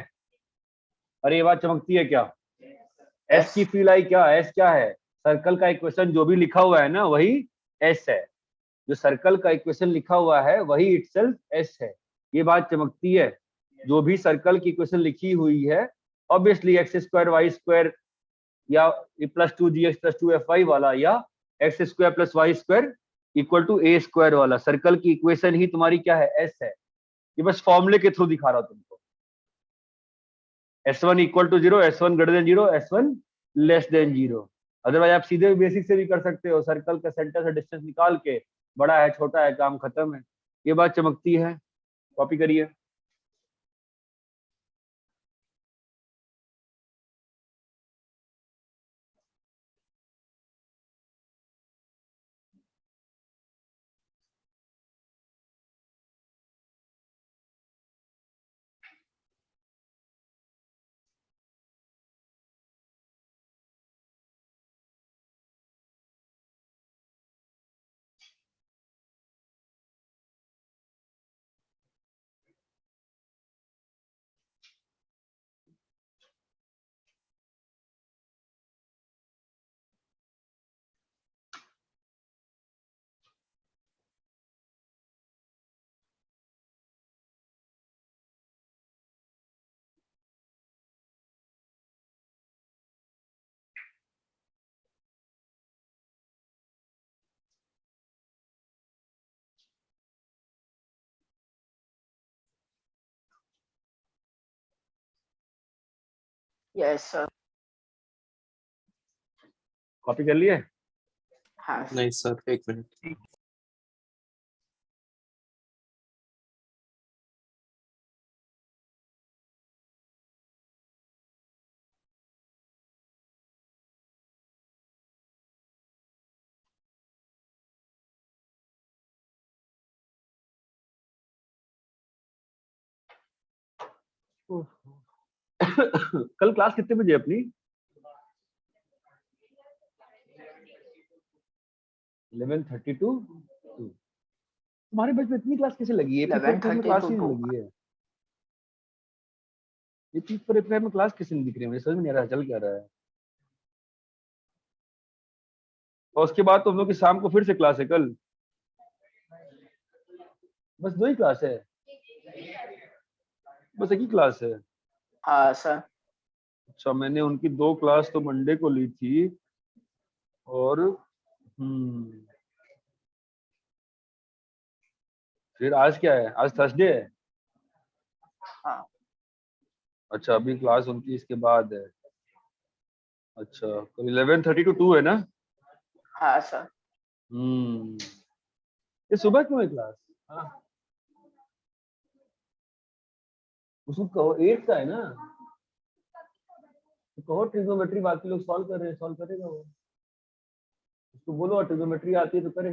अरे ये बात चमकती है क्या? s की फील आई क्या? s क्या है? सर्कल का इक्वेशन जो भी लिखा हुआ है ना, वही s है. जो सर्कल का इक्वेशन लिखा हुआ है वही इटसेल्फ एस है। ये बात चमकती है। जो भी सर्कल की इक्वेशन लिखी हुई है obviously x square y square या प्लस 2gx प्लस 2fy वाला या x square plus y square equal to A square वाला सर्कल की इक्वेशन ही तुम्हारी क्या है, एस है। ये बस फॉर्मूले के थ्रू दिखा रहा हूं तुमको। S1 equal to 0, S1 greater than 0, S1 less than 0। Otherwise आप सीधे बेसिक से भी कर सकते हो, सर्कल का सेंटर से डिस्टेंस निकाल के बड़ा है छोटा है काम खत्म है। ये बात चमकती है। कॉपी करिए। Yes sir. कॉपी कर लिए? हाँ नहीं सर, एक मिनट। कल क्लास कितने बजे है अपनी? 11:32। तुम्हारे बच में इतनी क्लास कैसे लगी है? 11:32 क्लास ही नहीं को। लगी है। ये चीज पर एपीआई में क्लास कैसे नहीं दिख रही है? मुझे समझ में नहीं आ रहा है चल क्या रहा है। और उसके बाद तो हम लोग की शाम को फिर से क्लास है कल। बस 2 ही क्लास है? बस एक ही क्लास है? हाँ सर। अच्छा, मैंने उनकी 2 क्लास तो मंडे को ली थी और फिर आज क्या है? आज थर्सडे है। हाँ। अच्छा, अभी क्लास उनकी इसके बाद है। अच्छा, तो 11:30 to 2 है ना? हाँ सर। ये सुबह क्यों है क्लास? हाँ, उसको कहो 8 का है ना, तो कहो ट्रिग्नोमेट्री बाकी लोग सॉल्व कर रहे हैं, सॉल्व करेगा वो। उसको बोलो ट्रिग्नोमेट्री आती है तो करे।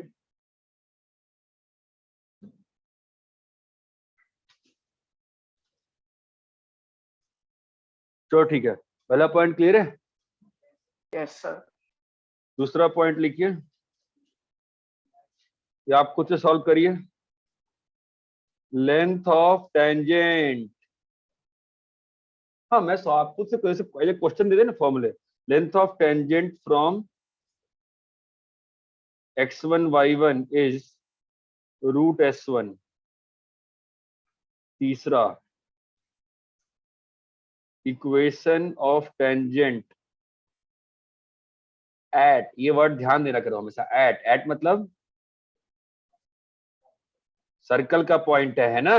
चलो ठीक है, पहला पॉइंट क्लियर है। Yes sir. दूसरा पॉइंट लिखिए, ये आप खुद से सॉल्व करिए। Length of tangent. हाँ, मैं आप खुद से पहले क्वेश्चन दे दे ना फॉर्मूले। Length of tangent from x1 y1 is √s1। तीसरा, इक्वेशन ऑफ टेंजेंट एट, ये वर्ड ध्यान देना करो हमेशा, एट मतलब सर्कल का पॉइंट है ना,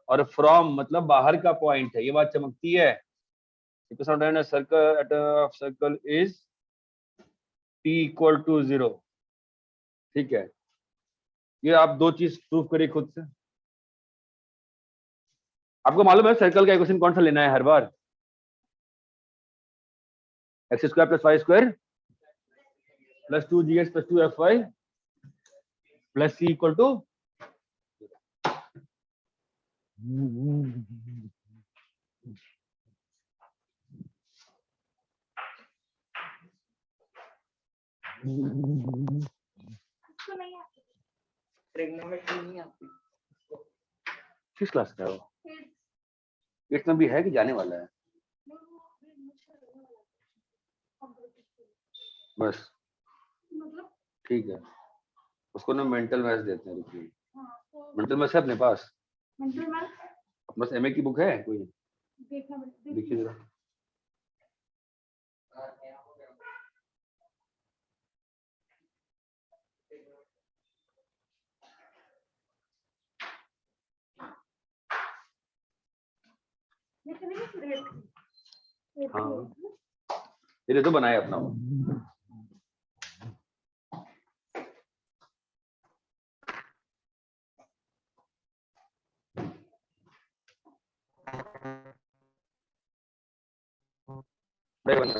और फ्रॉम मतलब बाहर का पॉइंट है। ये बात चमकती है। Circle at circle is t equal to 0। ठीक है, ये आप 2 चीज प्रूव करिए खुद से। आपको मालूम है सर्कल का इक्वेशन कौन सा लेना है हर बार? X square plus y square plus 2gx plus 2fy plus c equal to. Trigonometry नहीं आती। किस क्लास का है वो? 8 में भी है कि जाने वाला है? बस ठीक है, उसको ना मेंटल मैथ्स देते हैं। रुकिए, मेंटल मैथ्स है अपने पास? अपने पास एमए की बुक है कोई? देखिए जरा। हाँ, ये तो बनाए अपना वो। नहीं बना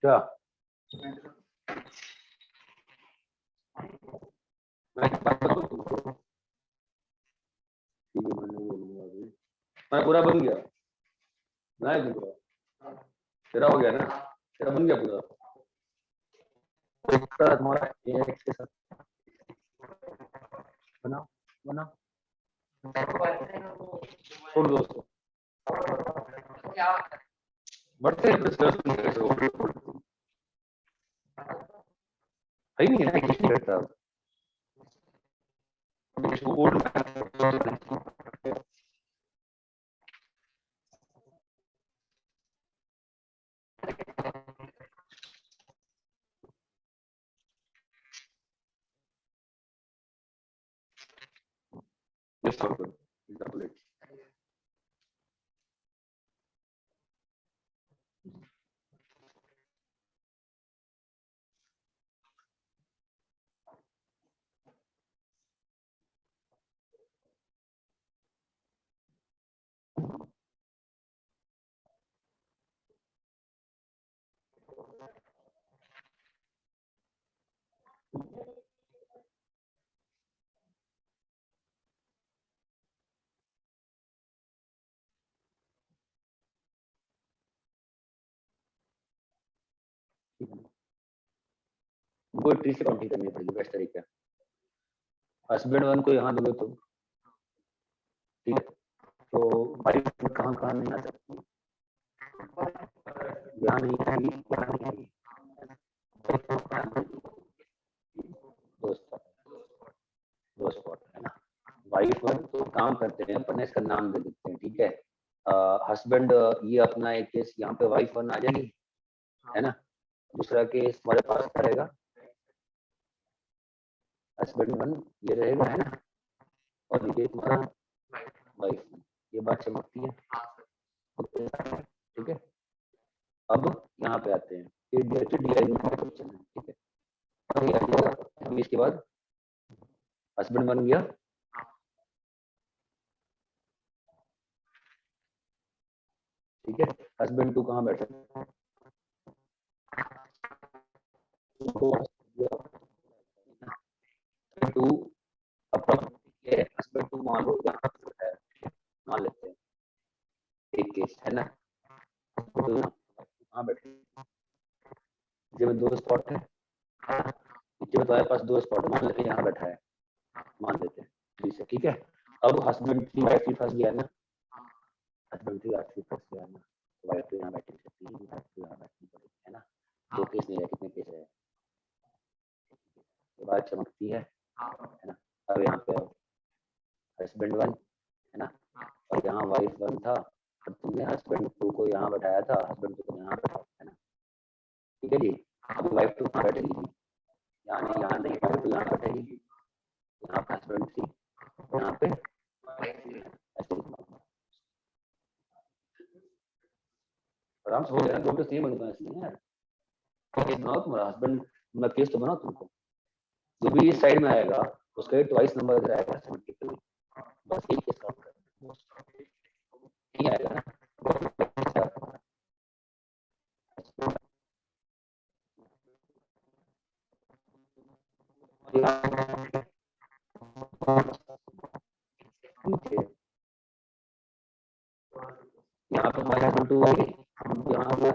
क्या? मैं पूरा बन गया नहीं पूरा, तेरा हो गया ना, तेरा बन गया पूरा। तुम्हारा AX के साथ बनाओ बनाओ, छोड़ दो उसको, बढ़ते हैं प्लस है नहीं है, कुछ नहीं करता एग्जाम्पल। वो ट्री से काउंटिंग करनी पड़ेगी बेस्ट तरीका। हस्बैंड वन को यहाँ दोगे तो ठीक है, तो वाइफ कहाँ कहाँ नहीं आ सकती, यहाँ नहीं आएगी, यहाँ नहीं आएगी, दो स्पॉट है ना। वाइफ वन तो काम करते हैं, अपन ने इसका नाम दे देते हैं, ठीक है। हस्बैंड ये अपना एक केस यहाँ पे वाइफ वन आ जाएगी है ना। दूसरा केस हमारे पास रहेगा हस्बैंड वन ये रहेगा है ना, और ये तुम्हारा वाइफ, ये बात चमकती है ठीक है। अब यहाँ पे आते हैं, ठीक है। अब इसके बाद हस्बैंड बन गया, ठीक है। हस्बैंड टू कहाँ बैठा, टू अपन हस्बैंड टू मान लो यहाँ है, मान लेते हैं एक केस है ना। कहाँ बैठे, में दो स्पॉट है, नीचे तुम्हारे पास दो स्पॉट मान लेते हैं, यहाँ बैठा है मान लेते हैं, ठीक है। अब हस्बैंड की वाइफ भी फंस गया ना, हस्बैंड की वाइफ भी फंस गया ना, वाइफ तो यहाँ बैठी सकती है, वाइफ तो यहाँ बैठनी पड़ेगी है ना। दो केस नहीं है, कितने केस है, बात चमकती है ना। अब यहाँ पे हस्बैंड वन है ना, और यहाँ वाइफ वन था, और तुमने हस्बैंड टू को यहाँ बैठाया था, हस्बैंड टू को यहाँ बैठाया है ना, ठीक है जी। अब वाइफ टू कहाँ बैठेगी, यहाँ नहीं, वाइफ टू यहाँ बैठेगी, यहाँ पे हस्बैंड थी, यहाँ पे आराम से हो जाएगा, दोनों सेम बनता है इसमें यार। केस बनाओ तुम्हारा हस्बैंड, मैं केस तो बनाओ तुमको, जो भी इस साइड में आएगा उसका ट्वाइस नंबर इधर आएगा, सिमेट्रिकली बस एक केस काम करना नहीं आएगा ना। यहाँ पे हमारे यहाँ टू आएगी, यहाँ पे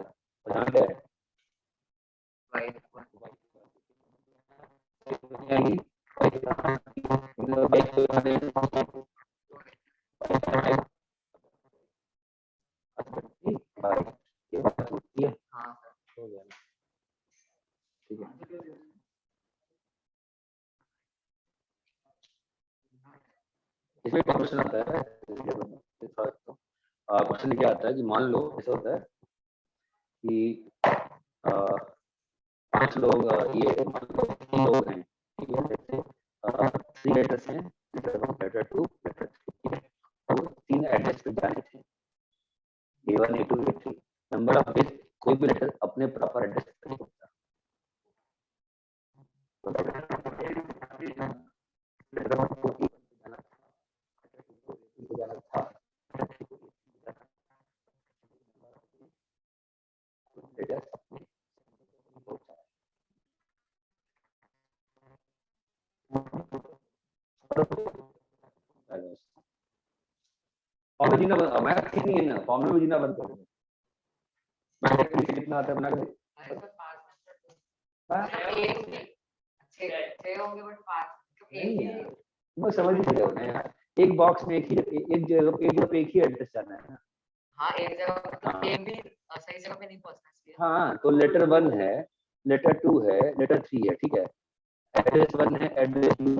यहाँ पे आएगी, ये बात होती है, हो गया ठीक है। इसमें क्वेश्चन आता है क्वेश्चन क्या आता है कि मान लो ऐसा होता है कि 5 लोग ये मान लो 3 लोग हैं, ठीक है, जैसे 3 लेटर्स हैं, लेटर 1 लेटर 2 लेटर 3, तो 3 एड्रेस पे जाने थे, A1 A2 A3, number of bits कोई भी लेटर अपने प्रॉपर एड्रेस पे नहीं होता। लेटर 1 को जाना था, लेटर फॉर्म में जीना मैथ कितनी है ना, फॉर्म में जीना बंद कर दो। मैथ कितना आता है बना के मैं समझ नहीं रहा हूँ यार, एक बॉक्स में एक जगह पे एक ही एड्रेस जाना है ना। हाँ एक जगह मतलब एक भी सही जगह पे नहीं पहुंचना चाहिए। हाँ तो लेटर 1 है, लेटर 2 है, लेटर 3 है, ठीक है, एड्रेस 1 है, एड्रेस 2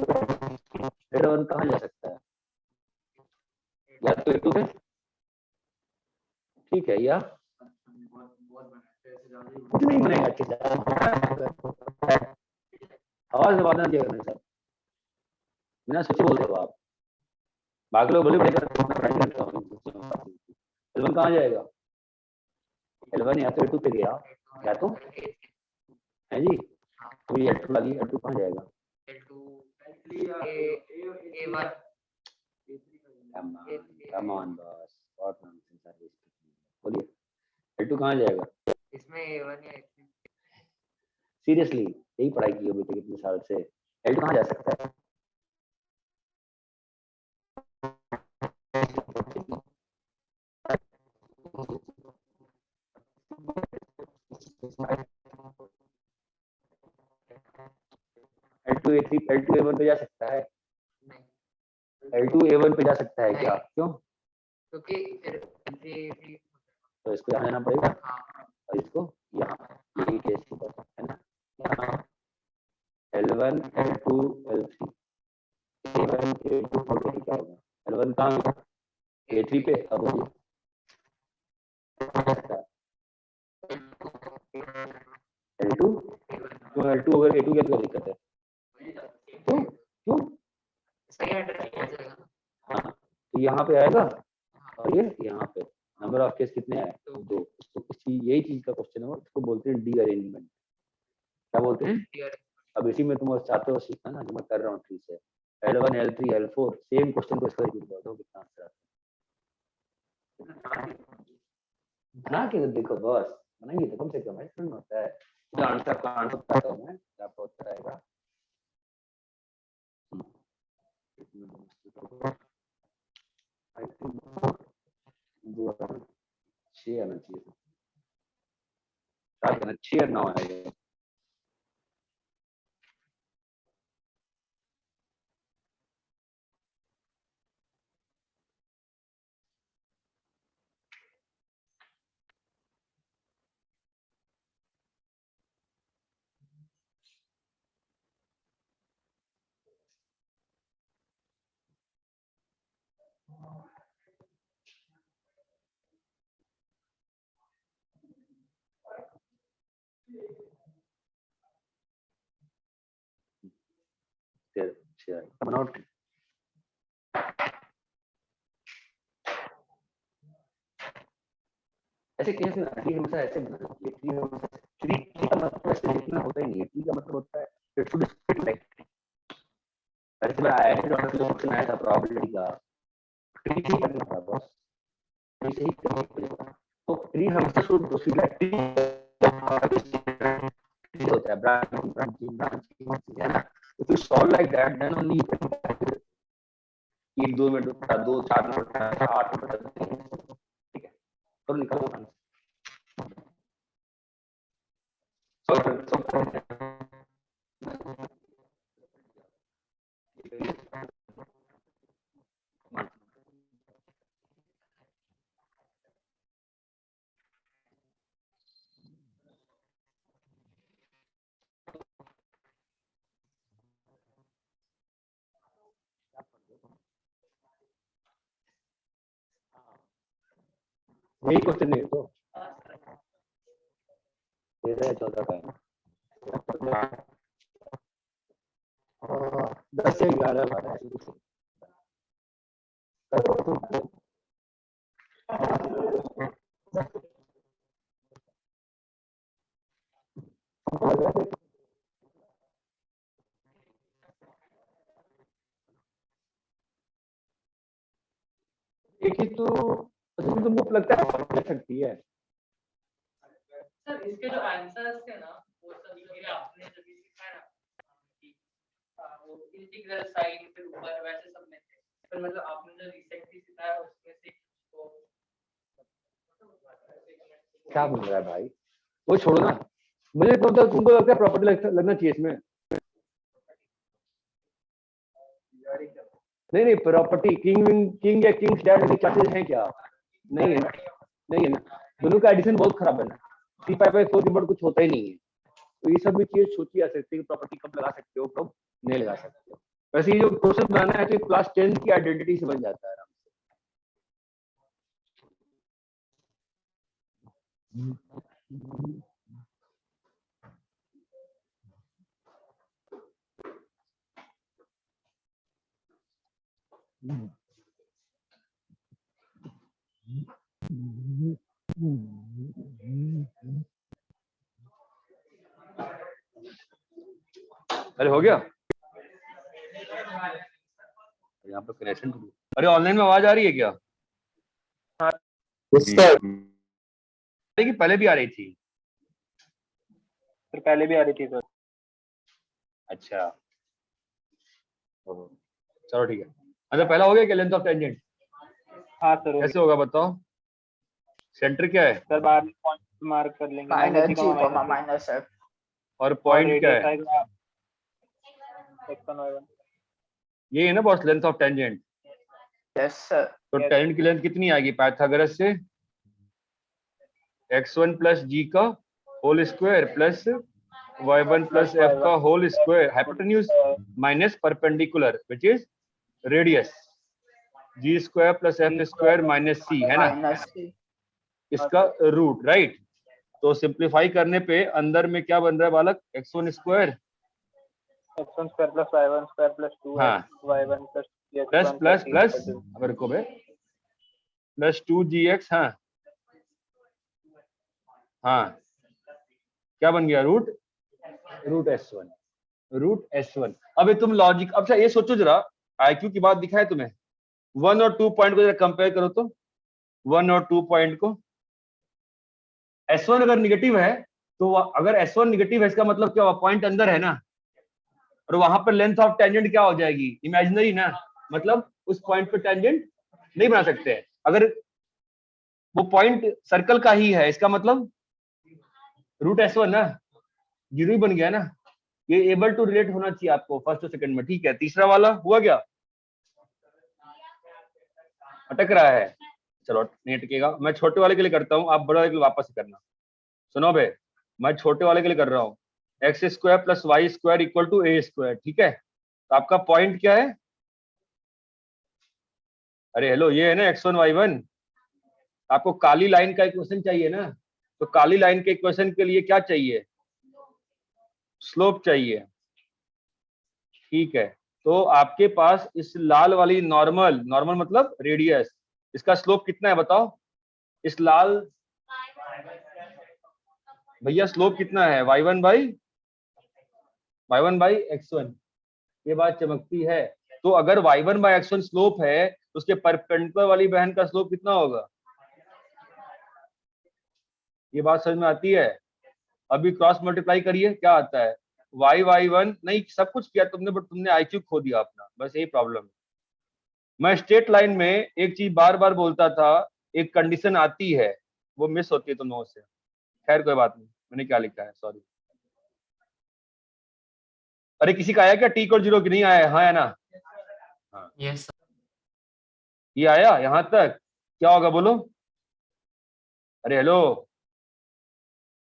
लेटर 1 कहाँ जा सकता है, या तो A2 पे, ठीक है, या कुछ नहीं बनेगा अच्छे से, आवाज दबाना चाहिए सर, बिना सोचे बोल रहे हो आप, बाकी लोग बोले L1 कहाँ जाएगा, L1 या तो A2 पे गया, या तो है जी, तो ये L2 लगी, L2 कहाँ जाएगा, A1 come on boss, what nonsense are you speaking, बोलिए L2 कहाँ जाएगा, इसमें A1 या A3 सीरियसली यही पढ़ाई की है बेटे कितने साल से, L2 कहाँ जा सकता है, L2 A3 L2 A1 पे जा सकता है, L2 A1 पे जा सकता है क्या, क्यों, क्योंकि A3 तो इसको यहाँ जाना पड़ेगा और इसको यहाँ, यही केस है ना, यहाँ L1 L2 L3 A1 A2 और क्या होगा, L1 कहाँ गया A3 पे, अब बोलिए L2 तो L2 अगर A2 क्या तो दिक्कत है, क्यों क्यों, सही एड्रेस पहुंच जाएगा। हाँ तो यहाँ पे आएगा और ये यहाँ पे नंबर ऑफ केस कितने आए, 2, तो इसी यही चीज का क्वेश्चन है, इसको बोलते हैं डी अरेंजमेंट, क्या बोलते हैं, अब इसी में तुम चाहते हो सीखना ना, जो मैं कर रहा हूँ ट्री से, L1 L3 L4 same question को इसका रिपीट कर दो, कितना आंसर आता है, बना के देखो बस, बनाएंगे तो कम से कम है होता है, तो आंसर का आंसर बताता हूँ मैं, क्या होता रहेगा, आई थिंक 6 आना चाहिए, 6 और 9 आएगा, बनाओ ऐसे कैसे ना, ट्री हमेशा ऐसे बना, ये ट्री हमेशा ट्री का मतलब ऐसे लिखना होता ही नहीं है, ट्री का मतलब होता है इट शुड स्प्लिट लाइक, ऐसे में आया है डॉट क्वेश्चन आया था प्रोबेबिलिटी का, ट्री ही करना था बस, ऐसे ही करना पड़ेगा, तो ट्री हमेशा शुड प्रोसीड लाइक ट्री होता है, ब्रांच है ना, if you solve like that then only you can 1 2 minute उठा, 2 4 मिनट उठा, 8 मिनट, ठीक है, तो निकलो यही क्वेश्चन नहीं है तो 13 या 14 का है 10 से 11 12 ऐसे कुछ एक ही तो तुमको लगता है कर सकती है सर इसके जो आंसर्स थे ना वो सब ये आपने जब भी सिखाया ना कि वो इंटीग्रल साइन फिर ऊपर वैसे सब में थे पर मतलब आपने जो रिसेंटली सिखाया उसमें से तो क्या बोल रहा है भाई वो छोड़ो ना मुझे तो तुमको लगता है प्रॉपर्टी लगना चाहिए इसमें नहीं प्रॉपर्टी किंग या किंग्स डैड के चार्जेस हैं क्या नहीं है ना दोनों का एडिशन बहुत खराब है ना 3/4 के बाद कुछ होता ही नहीं है तो ये सब भी चीज सोची जा सकती है कि प्रॉपर्टी कब लगा सकते हो कब नहीं लगा सकते हो वैसे ये जो क्वेश्चन बनाना है तो क्लास 10 की आइडेंटिटी से बन जाता है आराम से अरे हो गया यहाँ पे कनेक्शन अरे ऑनलाइन में आवाज आ रही है क्या कि पहले भी आ रही थी सर पहले भी आ रही थी सर अच्छा चलो ठीक है अच्छा पहला हो गया क्या लेंथ ऑफ टेंजेंट हाँ सर कैसे होगा बताओ सेंटर क्या है सर बाद में पॉइंट मार्क कर लेंगे माइनस f और पॉइंट क्या है ये है ना boss length of tangent yes sir तो टेंजेंट की लेंथ कितनी आएगी पाइथागोरस से x1 प्लस जी का whole square plus y1 plus f का whole square hypotenuse minus perpendicular which is radius g square plus f square minus c है ना minus इसका रूट राइट तो सिंप्लीफाई करने पे अंदर में क्या बन रहा है बालक x1 square x1 square plus y1 square plus 2 हाँ y1 प्लस प्लस प्लस अगर को प्लस 2gx हाँ हाँ क्या बन गया रूट s1 अब ये तुम लॉजिक अब ये सोचो जरा आईक्यू की बात दिखाए तुम्हें 1 और 2 पॉइंट को जरा कंपेयर करो तो 1 और 2 पॉइंट को s1 अगर निगेटिव है तो अगर s1 निगेटिव है इसका मतलब क्या हुआ पॉइंट अंदर है ना और वहां पर लेंथ ऑफ टेंजेंट क्या हो जाएगी इमेजिनरी ना मतलब उस पॉइंट पे टेंजेंट नहीं बना सकते अगर वो पॉइंट सर्कल का ही है इसका मतलब रूट s1 ना 0 ही बन गया ना ये एबल टू रिलेट होना चाहिए आपको फर्स्ट और सेकंड में ठीक है तीसरा वाला हुआ क्या अटक रहा है चलो नहीं अटकेगा मैं छोटे वाले के लिए करता हूँ आप बड़े वाले के लिए वापस करना सुनो बे मैं छोटे वाले के लिए कर रहा हूँ x square plus y square equal to A square ठीक है तो आपका पॉइंट क्या है अरे हेलो ये है ना x1 y1 आपको काली लाइन का इक्वेशन चाहिए ना तो काली लाइन के इक्वेशन के लिए क्या चाहिए स्लोप चाहिए ठीक है तो आपके पास इस लाल वाली नॉर्मल मतलब रेडियस इसका स्लोप कितना है बताओ इस लाल भैया स्लोप कितना है y1 बाई x1 ये बात चमकती है तो अगर y1 बाई x1 स्लोप है तो उसके परपेंडिकुलर वाली बहन का स्लोप कितना होगा ये बात समझ में आती है अभी क्रॉस मल्टीप्लाई करिए क्या आता है y1 नहीं सब कुछ किया तुमने बट तुमने आईक्यू खो दिया अपना बस यही प्रॉब्लम है मैं स्ट्रेट लाइन में एक चीज बार बार बोलता था एक कंडीशन आती है वो मिस होती है तुम लोगों से खैर कोई बात नहीं मैंने क्या लिखा है सॉरी अरे किसी का आया क्या टी और 0 की नहीं आया हाँ है ना हाँ यस ये आया यहाँ तक क्या होगा बोलो अरे hello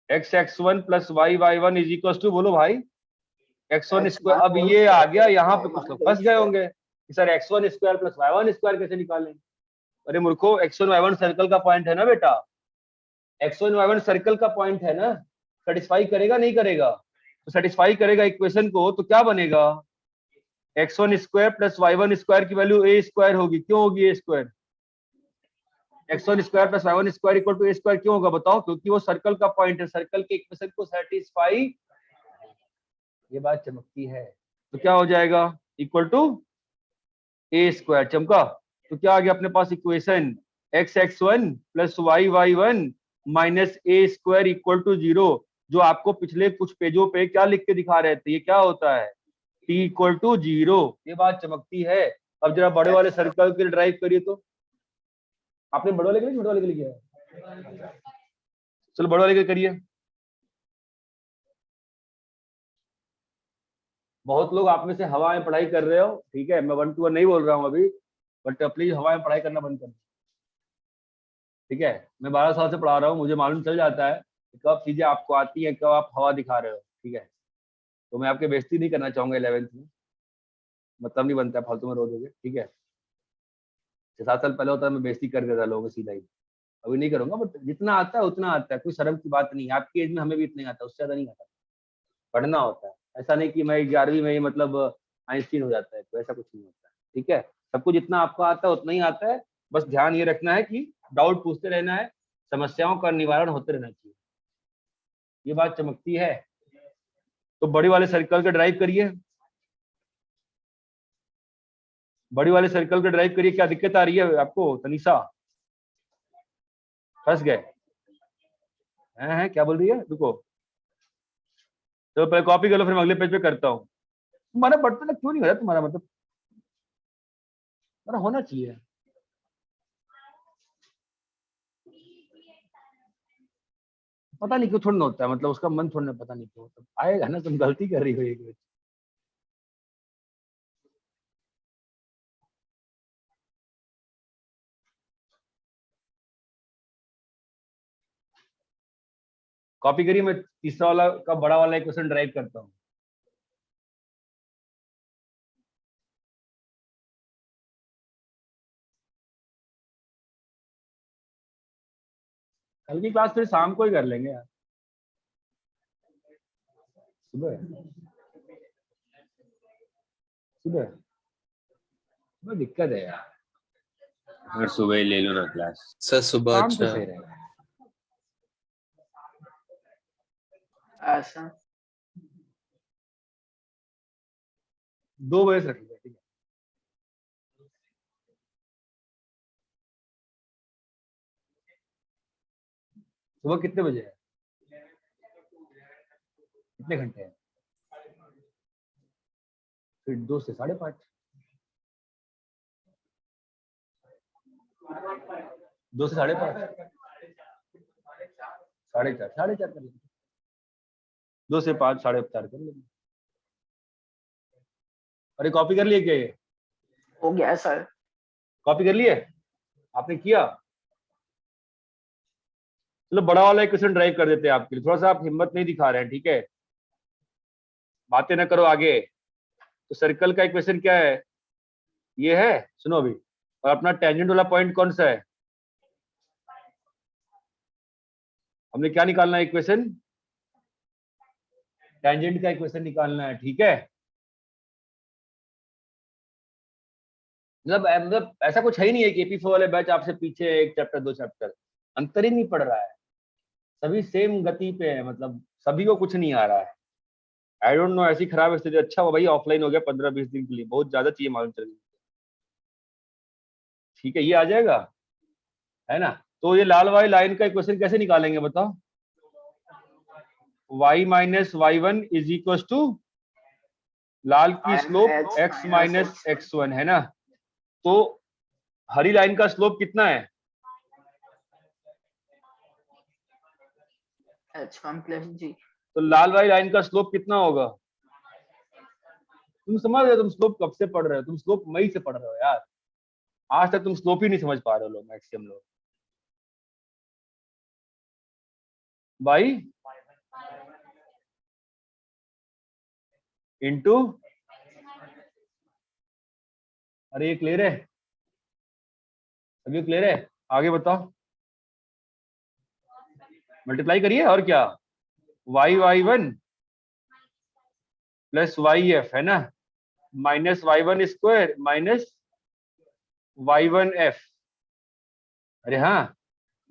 x1 plus y1 is equal to बोलो भाई x1 स्क्वायर अब ये आ गया यहाँ पे कुछ लोग फंस गए होंगे कि sir x1 square plus y1 square कैसे निकालें अरे मूर्खो x1 y1 सर्कल का पॉइंट है ना बेटा x1 y1 सर्कल का पॉइंट है ना, सेटिस्फाई करेगा नहीं करेगा? तो सेटिस्फाई करेगा इक्वेशन को, तो क्या बनेगा? x1 square plus y1 square की वैल्यू a स्क्वायर होगी। क्यों होगी a square? x1 square plus y1 square equal to a square क्यों होगा बताओ? क्योंकि वो सर्कल का पॉइंट है, सर्कल के इक्वेशन को सेटिस्फाई, ये बात चमकती है। तो क्या हो जाएगा? Equal to a square. चमका? तो क्या आ गया अपने पास equation? x(x1) plus y(y1) minus a square equal to 0, जो आपको पिछले कुछ पेजों पे क्या लिख के दिखा रहे थे, ये क्या होता है? t equal to 0। ये बात चमकती है। अब जरा बड़े वाले सर्कल के लिए ड्राइव करिए। तो आपने बड़े वाले के लिए छोटे वाले के लिए किया है? चलो बड़े वाले के लिए करिए। बहुत लोग आप में से हवा में पढ़ाई कर रहे हो, ठीक है, मैं 1 to 1 नहीं बोल रहा हूँ अभी, बट प्लीज हवा में पढ़ाई करना बंद करो, ठीक है? मैं 12 साल से पढ़ा रहा हूँ, मुझे मालूम चल जाता है कि कब चीजें आपको आती हैं, कब आप हवा दिखा रहे हो, ठीक है? तो मैं आपकी बेइज्जती नहीं करना चाहूंगा 11th में, मतलब नहीं बनता है, फालतू में रो दोगे, ठीक है? 6-7 साल पहले होता है मैं बेइज्जती कर देता लोगों को सीधा ही, अभी नहीं करूंगा, बट जितना आता है उतना आता है, कोई शर्म की बात नहीं है। आपकी एज में हमें भी इतना ही आता है, उससे ज्यादा नहीं आता, पढ़ना होता है। ऐसा नहीं कि मैं 11वीं में ही मतलब आइंस्टीन हो जाता है, तो ऐसा कुछ नहीं होता है, ठीक है? सब कुछ जितना आपको आता है उतना ही आता है, बस ध्यान ये रखना है कि डाउट पूछते रहना है, समस्याओं का निवारण होते रहना चाहिए। ये बात चमकती है। तो बड़ी वाले सर्कल का ड्राइव करिए, बड़ी वाले सर्कल का ड्राइव करिए। क्या दिक्कत आ रही है आपको तनीषा? फंस गए हैं? क्या बोल रही है? रुको, तो पहले कॉपी कर लो, फिर मैं अगले पेज पे करता हूँ। तुम्हारा बढ़ता ना क्यों नहीं हो रहा? तुम्हारा मतलब तुम्हारा होना चाहिए। पता नहीं क्यों थोड़ा ना होता है, मतलब उसका मन थोड़ा ना, पता नहीं क्यों आएगा ना, तुम गलती कर रही हो एक। कॉपी करिए, मैं तीसरा वाला का बड़ा वाला क्वेश्चन ड्राइव करता हूँ। कल की क्लास फिर शाम को ही कर लेंगे यार, सुबह सुबह सुबह दिक्कत है यार, अगर सुबह ही ले लो ना क्लास। सर सुबह शाम को अच्छा सही रहेगा। ऐसा 2 बजे से रख लो, ठीक है? सुबह कितने बजे है? कितने घंटे हैं? फिर 2 से 5:30, 2 से 5:30, 4:30 कर लेंगे, 2 से 5 4:30 कर लेंगे। अरे कॉपी कर लिए क्या? ये हो गया सर। कॉपी कर लिए आपने? किया? चलो बड़ा वाला क्वेश्चन ड्राइव कर देते हैं आपके लिए। थोड़ा सा आप हिम्मत नहीं दिखा रहे हैं, ठीक है? बातें ना करो आगे। तो सर्कल का इक्वेशन क्या है? ये है, सुनो अभी। और अपना टेंजेंट वाला पॉइंट कौन सा है? हमने क्या निकालना है इक्वेशन? टेंजेंट का इक्वेशन निकालना है, ठीक है? मतलब ऐसा कुछ है ही नहीं है कि AP4 वाले बैच आपसे पीछे 1 चैप्टर 2 चैप्टर, अंतर ही नहीं पड़ रहा है, सभी सेम गति पे है, मतलब सभी को कुछ नहीं आ रहा है। आई डोंट नो, ऐसी खराब स्थिति। अच्छा वो भाई ऑफलाइन हो गया 15-20 दिन के लिए, बहुत ज्यादा चाहिए मालूम चल, ठीक है? ये आ जाएगा, है ना? तो ये लाल वाली लाइन का इक्वेशन कैसे निकालेंगे बताओ? y minus y1 is equal to लाल की स्लोप x माइनस x1, है ना? तो हरी लाइन का स्लोप कितना है? h1 plus g। तो लाल वाली लाइन का स्लोप कितना होगा? तुम समझ रहे हो? तुम स्लोप कब से पढ़ रहे हो? तुम स्लोप मई से पढ़ रहे हो यार, आज तक तुम स्लोप ही नहीं समझ पा रहे हो लोग, मैक्सिमम लोग। बाई इंटू, अरे ये क्लियर है? सभी क्लियर है? आगे बताओ। मल्टीप्लाई करिए और क्या, y1 प्लस yf है ना, minus y1 square minus y1f। अरे हाँ,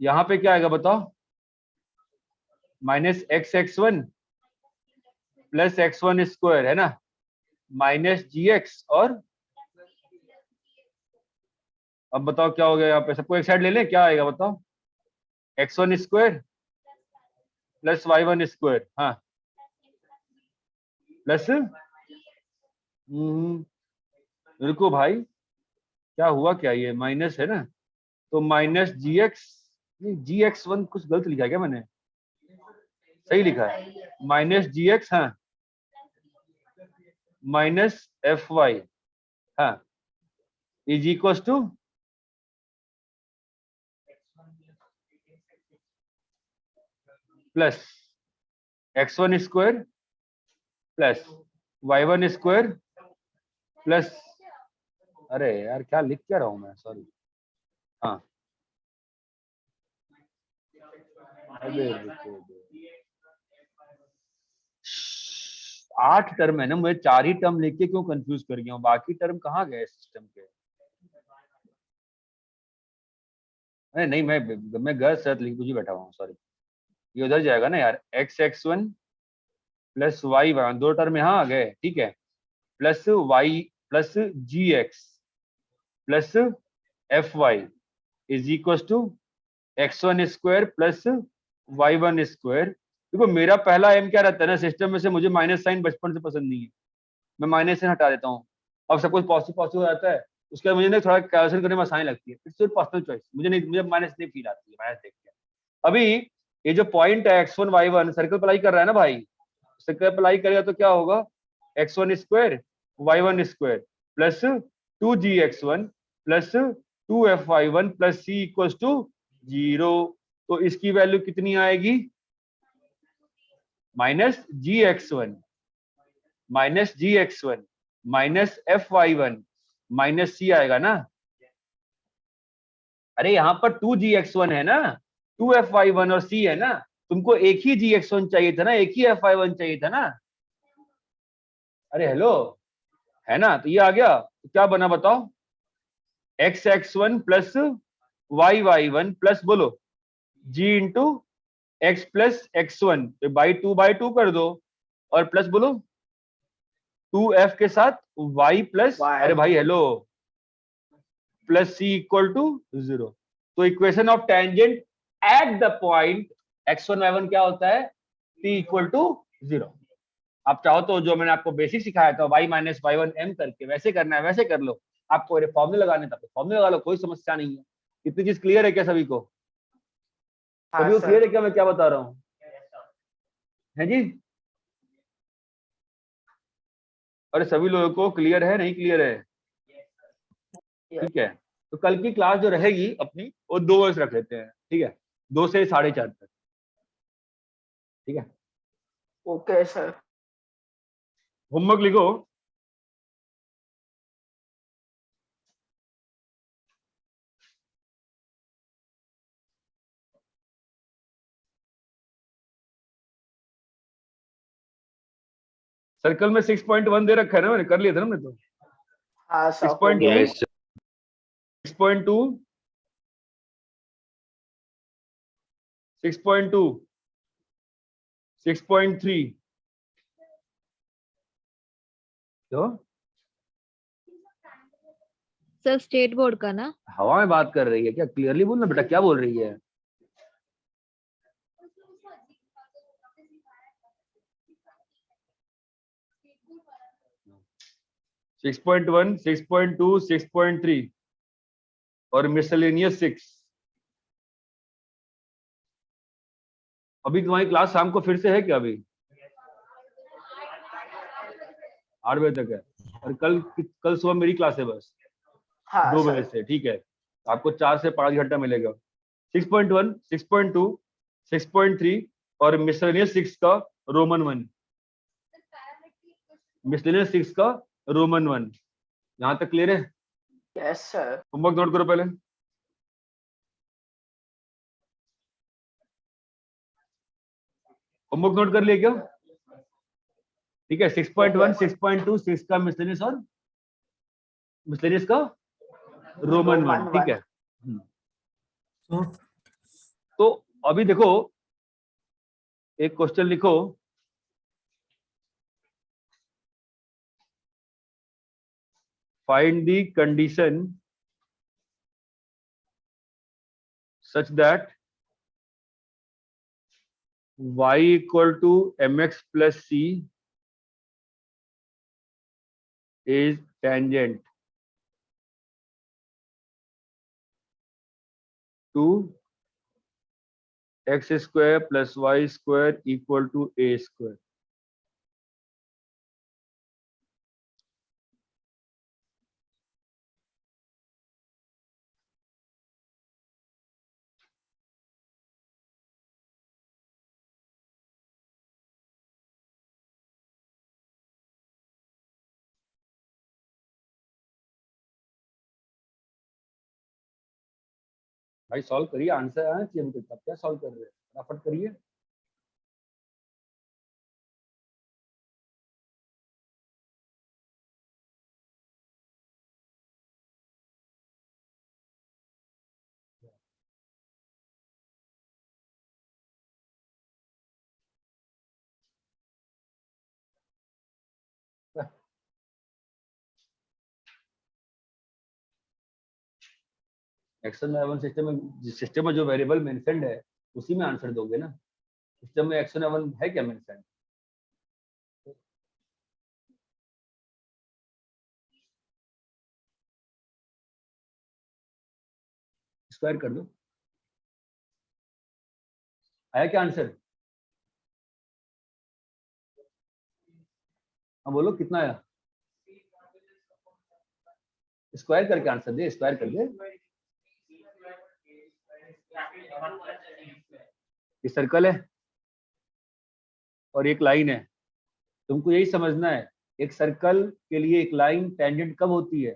यहाँ पे क्या आएगा बताओ, minus x(x1) plus x1 square है ना, माइनस gx। और अब बताओ क्या हो गया यहाँ पे, सबको एक साइड ले लें, क्या आएगा बताओ, x1 square plus y1 square, हाँ प्लस रुको भाई, क्या हुआ क्या, ये माइनस है ना, तो माइनस gx, gx1 कुछ गलत लिखा है क्या मैंने, सही लिखा है, माइनस gx, हाँ माइनस fy, हाँ is equal to plus x1 square plus y1 square plus, अरे यार क्या लिख क्या रहा हूं मैं, सॉरी, हाँ अबे रुको, 8 टर्म है ना, मुझे 4 ही टर्म लिख के क्यों कंफ्यूज कर गया हूँ, बाकी टर्म कहाँ गए सिस्टम के। अरे नहीं, मैं गलत शर्त लिख ही बैठा हूँ, सॉरी, ये उधर जाएगा ना यार, x(x1) प्लस y1, 2 टर्म यहाँ आ गए, ठीक है, plus y plus gx plus fy is equal to x1 square plus y1 square. देखो मेरा पहला एम क्या रहता है ना सिस्टम में से, मुझे माइनस साइन बचपन से पसंद नहीं है, मैं माइनस साइन हटा देता हूँ, अब सब कुछ पॉसिबल हो जाता है, उसके बाद मुझे ना थोड़ा कैलकुलेशन करने में आसानी लगती है, इट्स योर पर्सनल चॉइस, मुझे माइनस नहीं फील आती है माइनस देख के। अभी ये जो पॉइंट है x1 y1 सर्कल अप्लाई कर रहा है ना भाई, सर्कल अप्लाई करेगा तो क्या होगा, x1 square y1 square plus 2gx1 plus 2fy1 plus c equals to 0। तो इसकी वैल्यू कितनी आएगी, minus gx1 minus gx1 minus fy1 minus c आएगा ना। अरे यहाँ पर 2gx1 है ना, 2fy1 और c है ना, तुमको एक ही gx1 चाहिए था ना, एक ही fy1 चाहिए था ना, अरे हेलो, है ना, तो ये आ गया, तो क्या बना बताओ, x(x1) प्लस y(y1) प्लस बोलो g into x plus x1, तो बाई टू कर दो, और प्लस बोलो 2f के साथ y प्लस, अरे भाई hello, plus c equal to 0। तो equation of tangent at the point x1 y1 क्या होता है, t इक्वल टू 0। आप चाहो तो जो मैंने आपको बेसिक सिखाया था y माइनस y1 m करके वैसे करना है, वैसे कर लो, आपको फॉर्मूले लगाने था फॉर्मूले लगा लो, कोई समस्या नहीं है। इतनी चीज क्लियर है क्या सभी को, सभी को क्लियर है क्या मैं क्या बता रहा हूँ, है जी, अरे सभी लोगों को क्लियर है, नहीं क्लियर है, ठीक है। तो कल की क्लास जो रहेगी अपनी वो 2 बजे रख लेते हैं, ठीक है, 2 से 4:30 तक, ठीक है। Okay sir. होमवर्क लिखो, सर्कल में 6.1 दे रखा है ना, मैंने कर लिया था ना मैंने तो, हाँ सर, 6.2 Yes, sir. 6.2 6.2 6.3 तो सर स्टेट बोर्ड का ना, हवा में बात कर रही है क्या, क्लियरली बोलना बेटा, क्या बोल रही है, सिक्स 6.1 6.2 6.3 और मिसलेनियस 6। अभी तुम्हारी क्लास शाम को फिर से है क्या, अभी 8 बजे तक है, और कल सुबह मेरी क्लास है बस हाँ 2 सर। बजे से, ठीक है, आपको 4 से 5 घंटा मिलेगा। 6.1 6.2 6.3 और मिसलेनियस 6 का रोमन 1, मिसलेनियस 6 का रोमन 1, यहाँ तक क्लियर है। Yes sir. होमवर्क नोट करो पहले। होमवर्क नोट कर लिए क्या? ठीक है, 6.1, 6.2, 6 का मिसलेनियस और मिसलेनियस का रोमन वन, ठीक है। तो अभी देखो एक क्वेश्चन लिखो, find the condition such that y equal to mx plus c is tangent to x square plus y square equal to a square. भाई सॉल्व करिए, आंसर आना चाहिए अभी तक, क्या सॉल्व कर रहे हैं, फटाफट करिए। एक्शन में सिस्टम में जो वेरिएबल मेंशन्ड है उसी में आंसर दोगे ना। सिस्टम में एक्शन एवन है क्या मेंशन्ड? स्क्वायर कर दो, आया क्या आंसर? हाँ बोलो कितना आया? स्क्वायर करके आंसर दे, स्क्वायर कर दे। ये सर्कल है और एक लाइन है, तुमको यही समझना है एक सर्कल के लिए एक लाइन टेंजेंट कब होती है?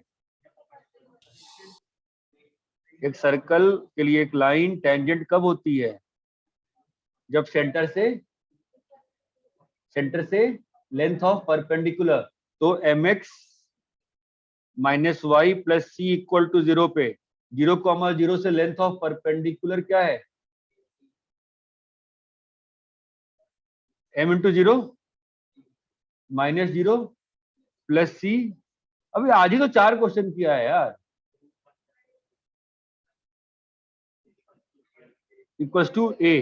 एक सर्कल के लिए एक लाइन टेंजेंट कब होती है? जब सेंटर से लेंथ ऑफ परपेंडिकुलर, तो mx minus y plus c equal to 0 पे 0,0 से लेंथ ऑफ परपेंडिकुलर क्या है? m इंटू 0 माइनस 0 प्लस सी। अभी आज ही तो 4 क्वेश्चन किया है यार। इक्वल्स टू ए,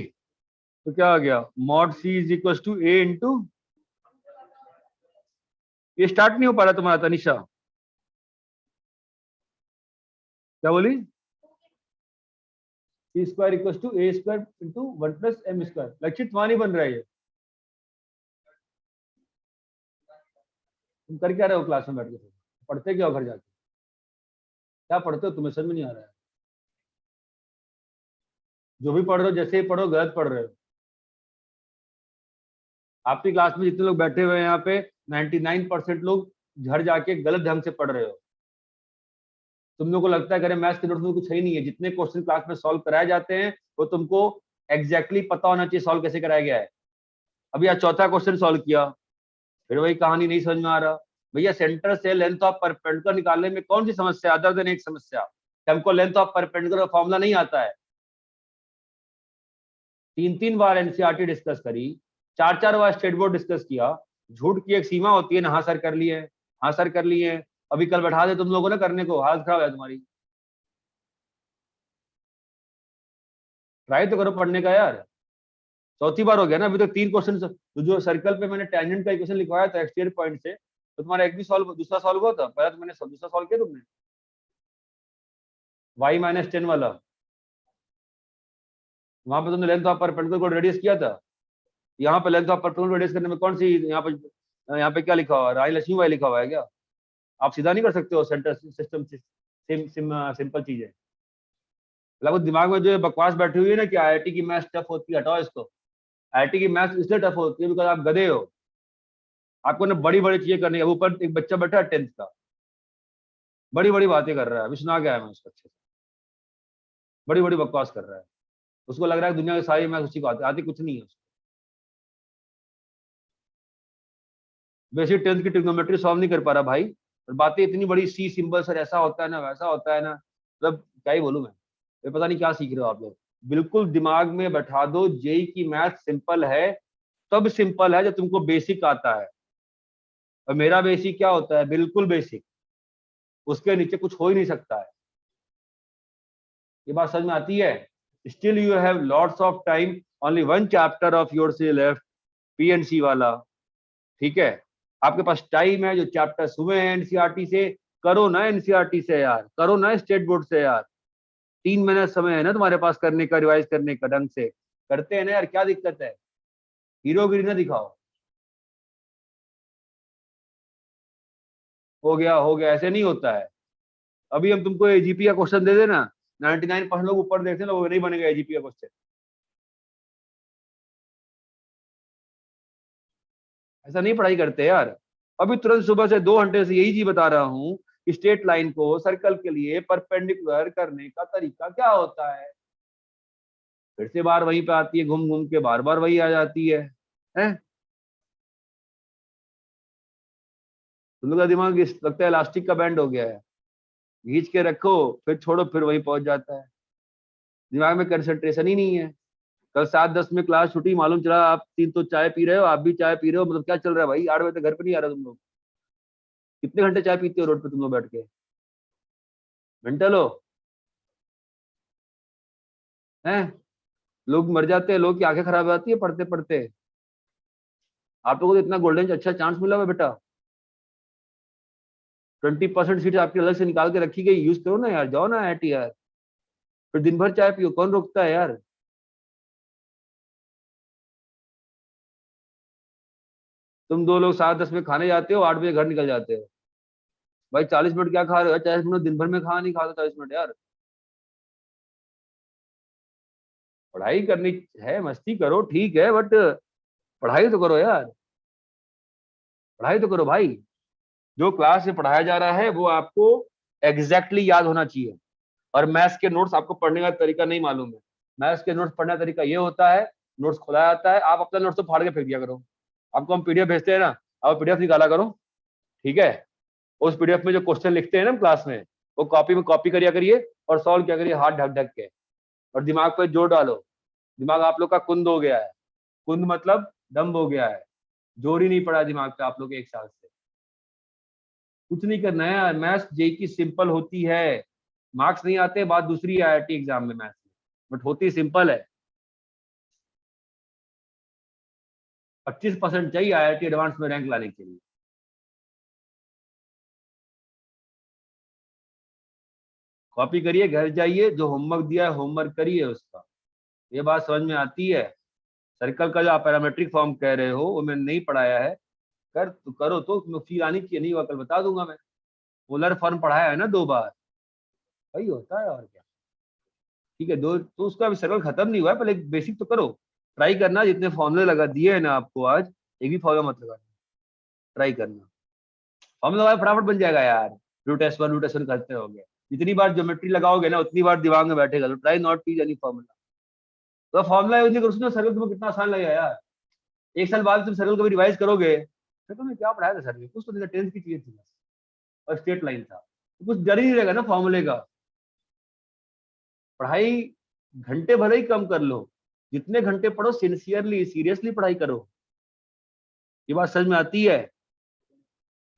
तो क्या आ गया? Mod C is equals to A into, ये स्टार्ट नहीं हो पा रहा तुम्हारा तनिषा, क्या बोली? C square equals to A square into 1 plus M square. Lakshit वहां नहीं बन रहा है ये। तुम कर क्या रहे हो क्लास में बैठ के? पढ़ते क्या हो घर जाके? क्या पढ़ते हो तुम्हें समझ में नहीं आ रहा है? जो भी पढ़ रहे हो जैसे ही पढ़ो गलत पढ़ रहे हो। आपकी क्लास में जितने लोग बैठे हुए हैं यहाँ पे 99% लोग घर जाके गलत ढंग से पढ़ रहे हो। तुम लोगों को लगता है कि मैथ्स के नोट्स में कुछ है ही नहीं है। जितने क्वेश्चन क्लास में सॉल्व कराए जाते हैं वो तुमको एग्जैक्टली पता होना चाहिए सॉल्व कैसे कराया गया है। अभी आज चौथा क्वेश्चन सॉल्व किया, फिर वही कहानी नहीं समझ में आ रहा। भैया सेंटर से लेंथ ऑफ परपेंडिकुलर निकालने में कौन सी समस्या अदर देन एक समस्या कि हमको लेंथ ऑफ परपेंडिकुलर फॉर्मूला नहीं आता है। 3 बार एनसीईआरटी डिस्कस करी, 4 बार स्टेट बोर्ड डिस्कस किया। झूठ की एक सीमा होती है ना। हाँ सर कर लिए, हाँ सर कर लिए, अभी कल बैठा दे तुम लोगों ने करने को, हालत खराब है तुम्हारी। ट्राई तो करो पढ़ने का यार। चौथी बार हो गया ना अभी तो 3 क्वेश्चन। तो जो सर्कल पे मैंने टेंजेंट का इक्वेशन लिखवाया था एक्सटीरियर पॉइंट से, तो तुम्हारा एक भी सॉल्व, दूसरा सॉल्व हुआ था? पहला तो मैंने दूसरा सॉल्व किया तुमने, y माइनस 10 वाला। वहां पे तुमने लेंथ ऑफ परपेंडिकुलर को रेडियस किया था। यहाँ पे लेंथ ऑफ परपेंडिकुलर रेडियस करने में कौन सी, यहाँ पे क्या लिखा हुआ है? राय लक्ष्मी वाई लिखा हुआ है क्या? आप सीधा नहीं कर सकते हो? सेंटर सिस्टम सिंपल चीज है। लगभग दिमाग में जो बकवास बैठी हुई है ना कि आईआईटी की मैथ्स टफ होती है, हटाओ इसको। आईआईटी की मैथ्स इसलिए टफ होती है बिकॉज आप गधे हो। आपको ना बड़ी बड़ी चीजें करनी है। ऊपर एक बच्चा बैठा है 10th का, बड़ी बड़ी बातें कर रहा है, अभी सुना गया है मैं उसको अच्छे से, बड़ी बड़ी बकवास कर रहा है। उसको लग रहा है दुनिया की सारी मैथ्स उसी को आती कुछ नहीं है उसको। बेसिक 10th की ट्रिग्नोमेट्री सॉल्व नहीं कर पा रहा भाई, और बातें इतनी बड़ी सी सिंबल सर ऐसा होता है ना वैसा होता है ना, मतलब क्या ही बोलूं मैं पता नहीं क्या सीख रहे हो आप लोग। बिल्कुल दिमाग में बैठा दो, जेई की मैथ सिंपल है, तब सिंपल है जब तुमको बेसिक आता है, और मेरा बेसिक क्या होता है, बिल्कुल बेसिक, उसके नीचे कुछ हो ही नहीं सकता है। ये बात समझ में आती है? Still you have lots of time, only one chapter of your से लेफ्ट, पीएनसी वाला, ठीक है? आपके पास टाइम है, जो चैप्टर्स हुए हैं एनसीईआरटी से करो ना, एनसीईआरटी से यार, करो ना स्टेट बोर्ड से यार, 3 महीने समय है ना तुम्हारे पास करने का, रिवाइज करने का, ढंग से करते हैं ना यार, क्या दिक्कत है? हीरोगिरी ना दिखाओ, हो गया, ऐसे नहीं होता है। अभी हम तुमको एजीपी का क्वेश्चन दे देना, 99% लोग ऊपर देखते हैं, लोग नहीं बनेगा एजीपी का क्वेश्चन। ऐसा नहीं पढ़ाई करते यार। अभी तुरंत सुबह से 2 घंटे से यही चीज बता रहा हूँ, स्ट्रेट लाइन को सर्कल के लिए परपेंडिकुलर करने का तरीका क्या होता है। फिर से बार वहीं पे आती है, घूम घूम के बार बार वही आ जाती है, हैं? तुम लोग का दिमाग लगता है इलास्टिक का बैंड हो गया है, खींच के रखो फिर छोड़ो फिर वहीं पहुंच जाता है, दिमाग में कंसंट्रेशन ही नहीं है। कल 7:10 में क्लास छुट्टी, मालूम चला आप 3 तो चाय पी रहे हो, आप भी चाय पी रहे हो, मतलब क्या चल रहा है भाई? 8 बजे तक घर पे नहीं आ रहे तुम लोग? कितने घंटे चाय पीते हो रोड पे तुम लोग बैठ के? मेंटल हो हैं? लोग मर जाते हैं, लोग की आंखें खराब हो जाती है पढ़ते पढ़ते। आप लोगों को तो इतना गोल्डन अच्छा चांस मिला हुआ बेटा, 20% सीट आपकी अलग से निकाल के रखी गई, यूज करो ना यार, जाओ ना IIT यार, फिर दिन भर चाय पियो, कौन रोकता है यार? तुम 2 लोग 7:10 में खाने जाते हो, 8 बजे घर निकल जाते हो। भाई 40 मिनट क्या खा रहे हो? 40 मिनट दिन भर में खा नहीं खाता 40 मिनट यार। पढ़ाई करनी है, मस्ती करो ठीक है, बट पढ़ाई तो करो यार, पढ़ाई तो करो भाई। जो क्लास में पढ़ाया जा रहा है वो आपको एग्जैक्टली याद होना चाहिए। और मैथ्स के नोट्स आपको पढ़ने का तरीका नहीं मालूम है, मैथ्स के नोट्स पढ़ने का तरीका ये होता है, नोट्स खुला जाता है, आप अपना नोट्स तो फाड़ के फेंक दिया करो। आपको हम पीडीएफ भेजते हैं ना, आप पीडीएफ निकाला करो, ठीक है? उस पीडीएफ में जो क्वेश्चन लिखते हैं ना क्लास में, वो कॉपी में कॉपी करिया करिए और सॉल्व किया करिए हाथ ढक ढक के, और दिमाग पे जोर डालो। दिमाग आप लोग का कुंद हो गया है, कुंद मतलब दम्ब हो गया है, जोर ही नहीं पड़ा दिमाग पे आप लोग 1 साल से। कुछ नहीं करना है यार, मैथ्स जेई की सिंपल होती है, मार्क्स नहीं आते बात दूसरी है IIT एग्जाम में मैथ्स में, बट होती सिंपल है। 25% चाहिए IIT एडवांस में रैंक लाने के लिए। कॉपी करिए, घर जाइए, जो होमवर्क दिया है होमवर्क करिए उसका। ये बात समझ में आती है? सर्कल का जो आप पैरामेट्रिक फॉर्म कह रहे हो वो मैंने नहीं पढ़ाया है, करो तो फील आनी चाहिए, नहीं हुआ कल बता दूंगा मैं। पोलर फॉर्म पढ़ाया है ना 2 बार, वही होता है और क्या। ठीक है, दो तो उसका अभी सर्कल खत्म नहीं हुआ है, पहले बेसिक तो करो, ट्राई करना, जितने फॉर्मूले लगा दिए हैं ना आपको आज, एक भी फॉर्मूला मत लगाना, ट्राई करना, फॉर्मूला लगाए फटाफट बन जाएगा यार। रूट S1 करते होगे, जितनी बार ज्योमेट्री लगाओगे ना उतनी बार दिमाग में बैठेगा, तो try not teach any formula. तो फॉर्मूला यूज नहीं करो, उसमें सर्कल तुम्हें कितना आसान लगेगा यार। 1 साल बाद तुम सर्कल कभी रिवाइज करोगे, तो तुम्हें क्या पढ़ाया था सर ने, कुछ तो नहीं था, 10th की चीज थी बस, और स्ट्रेट लाइन था, तो कुछ डर ही नहीं रहेगा ना फॉर्मूले का। पढ़ाई घंटे भले ही कम कर लो, जितने घंटे पढ़ो सिंसियरली सीरियसली पढ़ाई करो। ये बात समझ में आती है?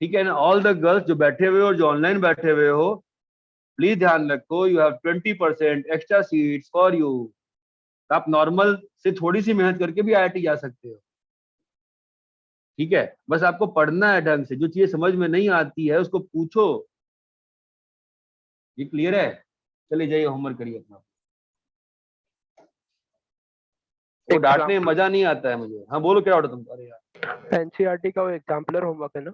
ठीक है ना? ऑल द गर्ल्स जो बैठे हुए हो और जो ऑनलाइन बैठे हुए हो, प्लीज ध्यान रखो, you have 20% extra seats for you. आप नॉर्मल से थोड़ी सी मेहनत करके भी IIT जा सकते हो, ठीक है? बस आपको पढ़ना है ढंग से, जो चीजें समझ में नहीं आती है उसको पूछो। ये क्लियर है? चलिए जाइए होमवर्क करिए अपना। वो डांटने में मजा नहीं आता है मुझे। हाँ बोलो, क्या ऑर्डर तुमको? अरे यार एनसीईआरटी का वो एग्जाम्पलर होमवर्क है ना?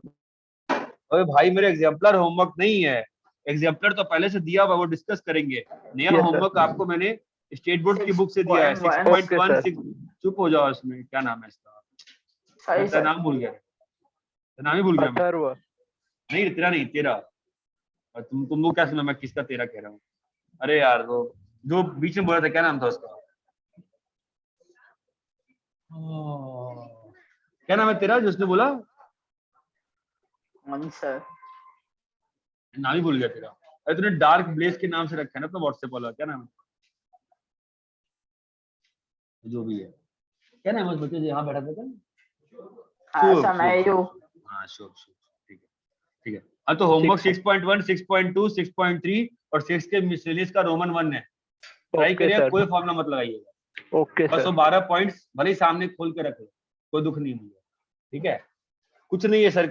अरे भाई मेरे एग्जाम्पलर होमवर्क नहीं है, एग्जाम्पलर तो पहले से दिया हुआ, वो डिस्कस करेंगे। नया Yes, होमवर्क sir. आपको मैंने स्टेट बोर्ड की बुक से दिया है, 6.1 6.16। चुप हो जाओ, इसमें क्या नाम है इसका? सही मैं तेरा सर। नाम भूल गया, तेरा नाम ही भूल गया मैं। अथर्व। नहीं तेरा नहीं, तेरा। और तुम लोग क्या सुना, मैं किसका तेरा कह रहा हूँ? अरे यार वो जो बीच में बोला था, क्या नाम था उसका? क्या नाम है तेरा जो उसने बोला? आंसर नाम ही भूल गया तेरा। अरे तूने डार्क ब्लेज के नाम से रखा है ना अपना व्हाट्सएप वाला, क्या नाम है? जो भी है, क्या नाम है उस बच्चे जो यहाँ बैठा था कल? हाँ शुभ, समय शुभ। यू हाँ शुभ शुभ, ठीक है ठीक है। अब तो होमवर्क 6.1, 6.2, 6.3 और 6 के मिसलेनियस का रोमन 1 है। ट्राई ओके करिएगा, सर, कोई फॉर्मूला मत लगाइएगा। ओके बस वो सर। 12 पॉइंट्स भले ही सामने खोल के रख लो, कोई दुख नहीं मुझे, ठीक है? कुछ नहीं है सर।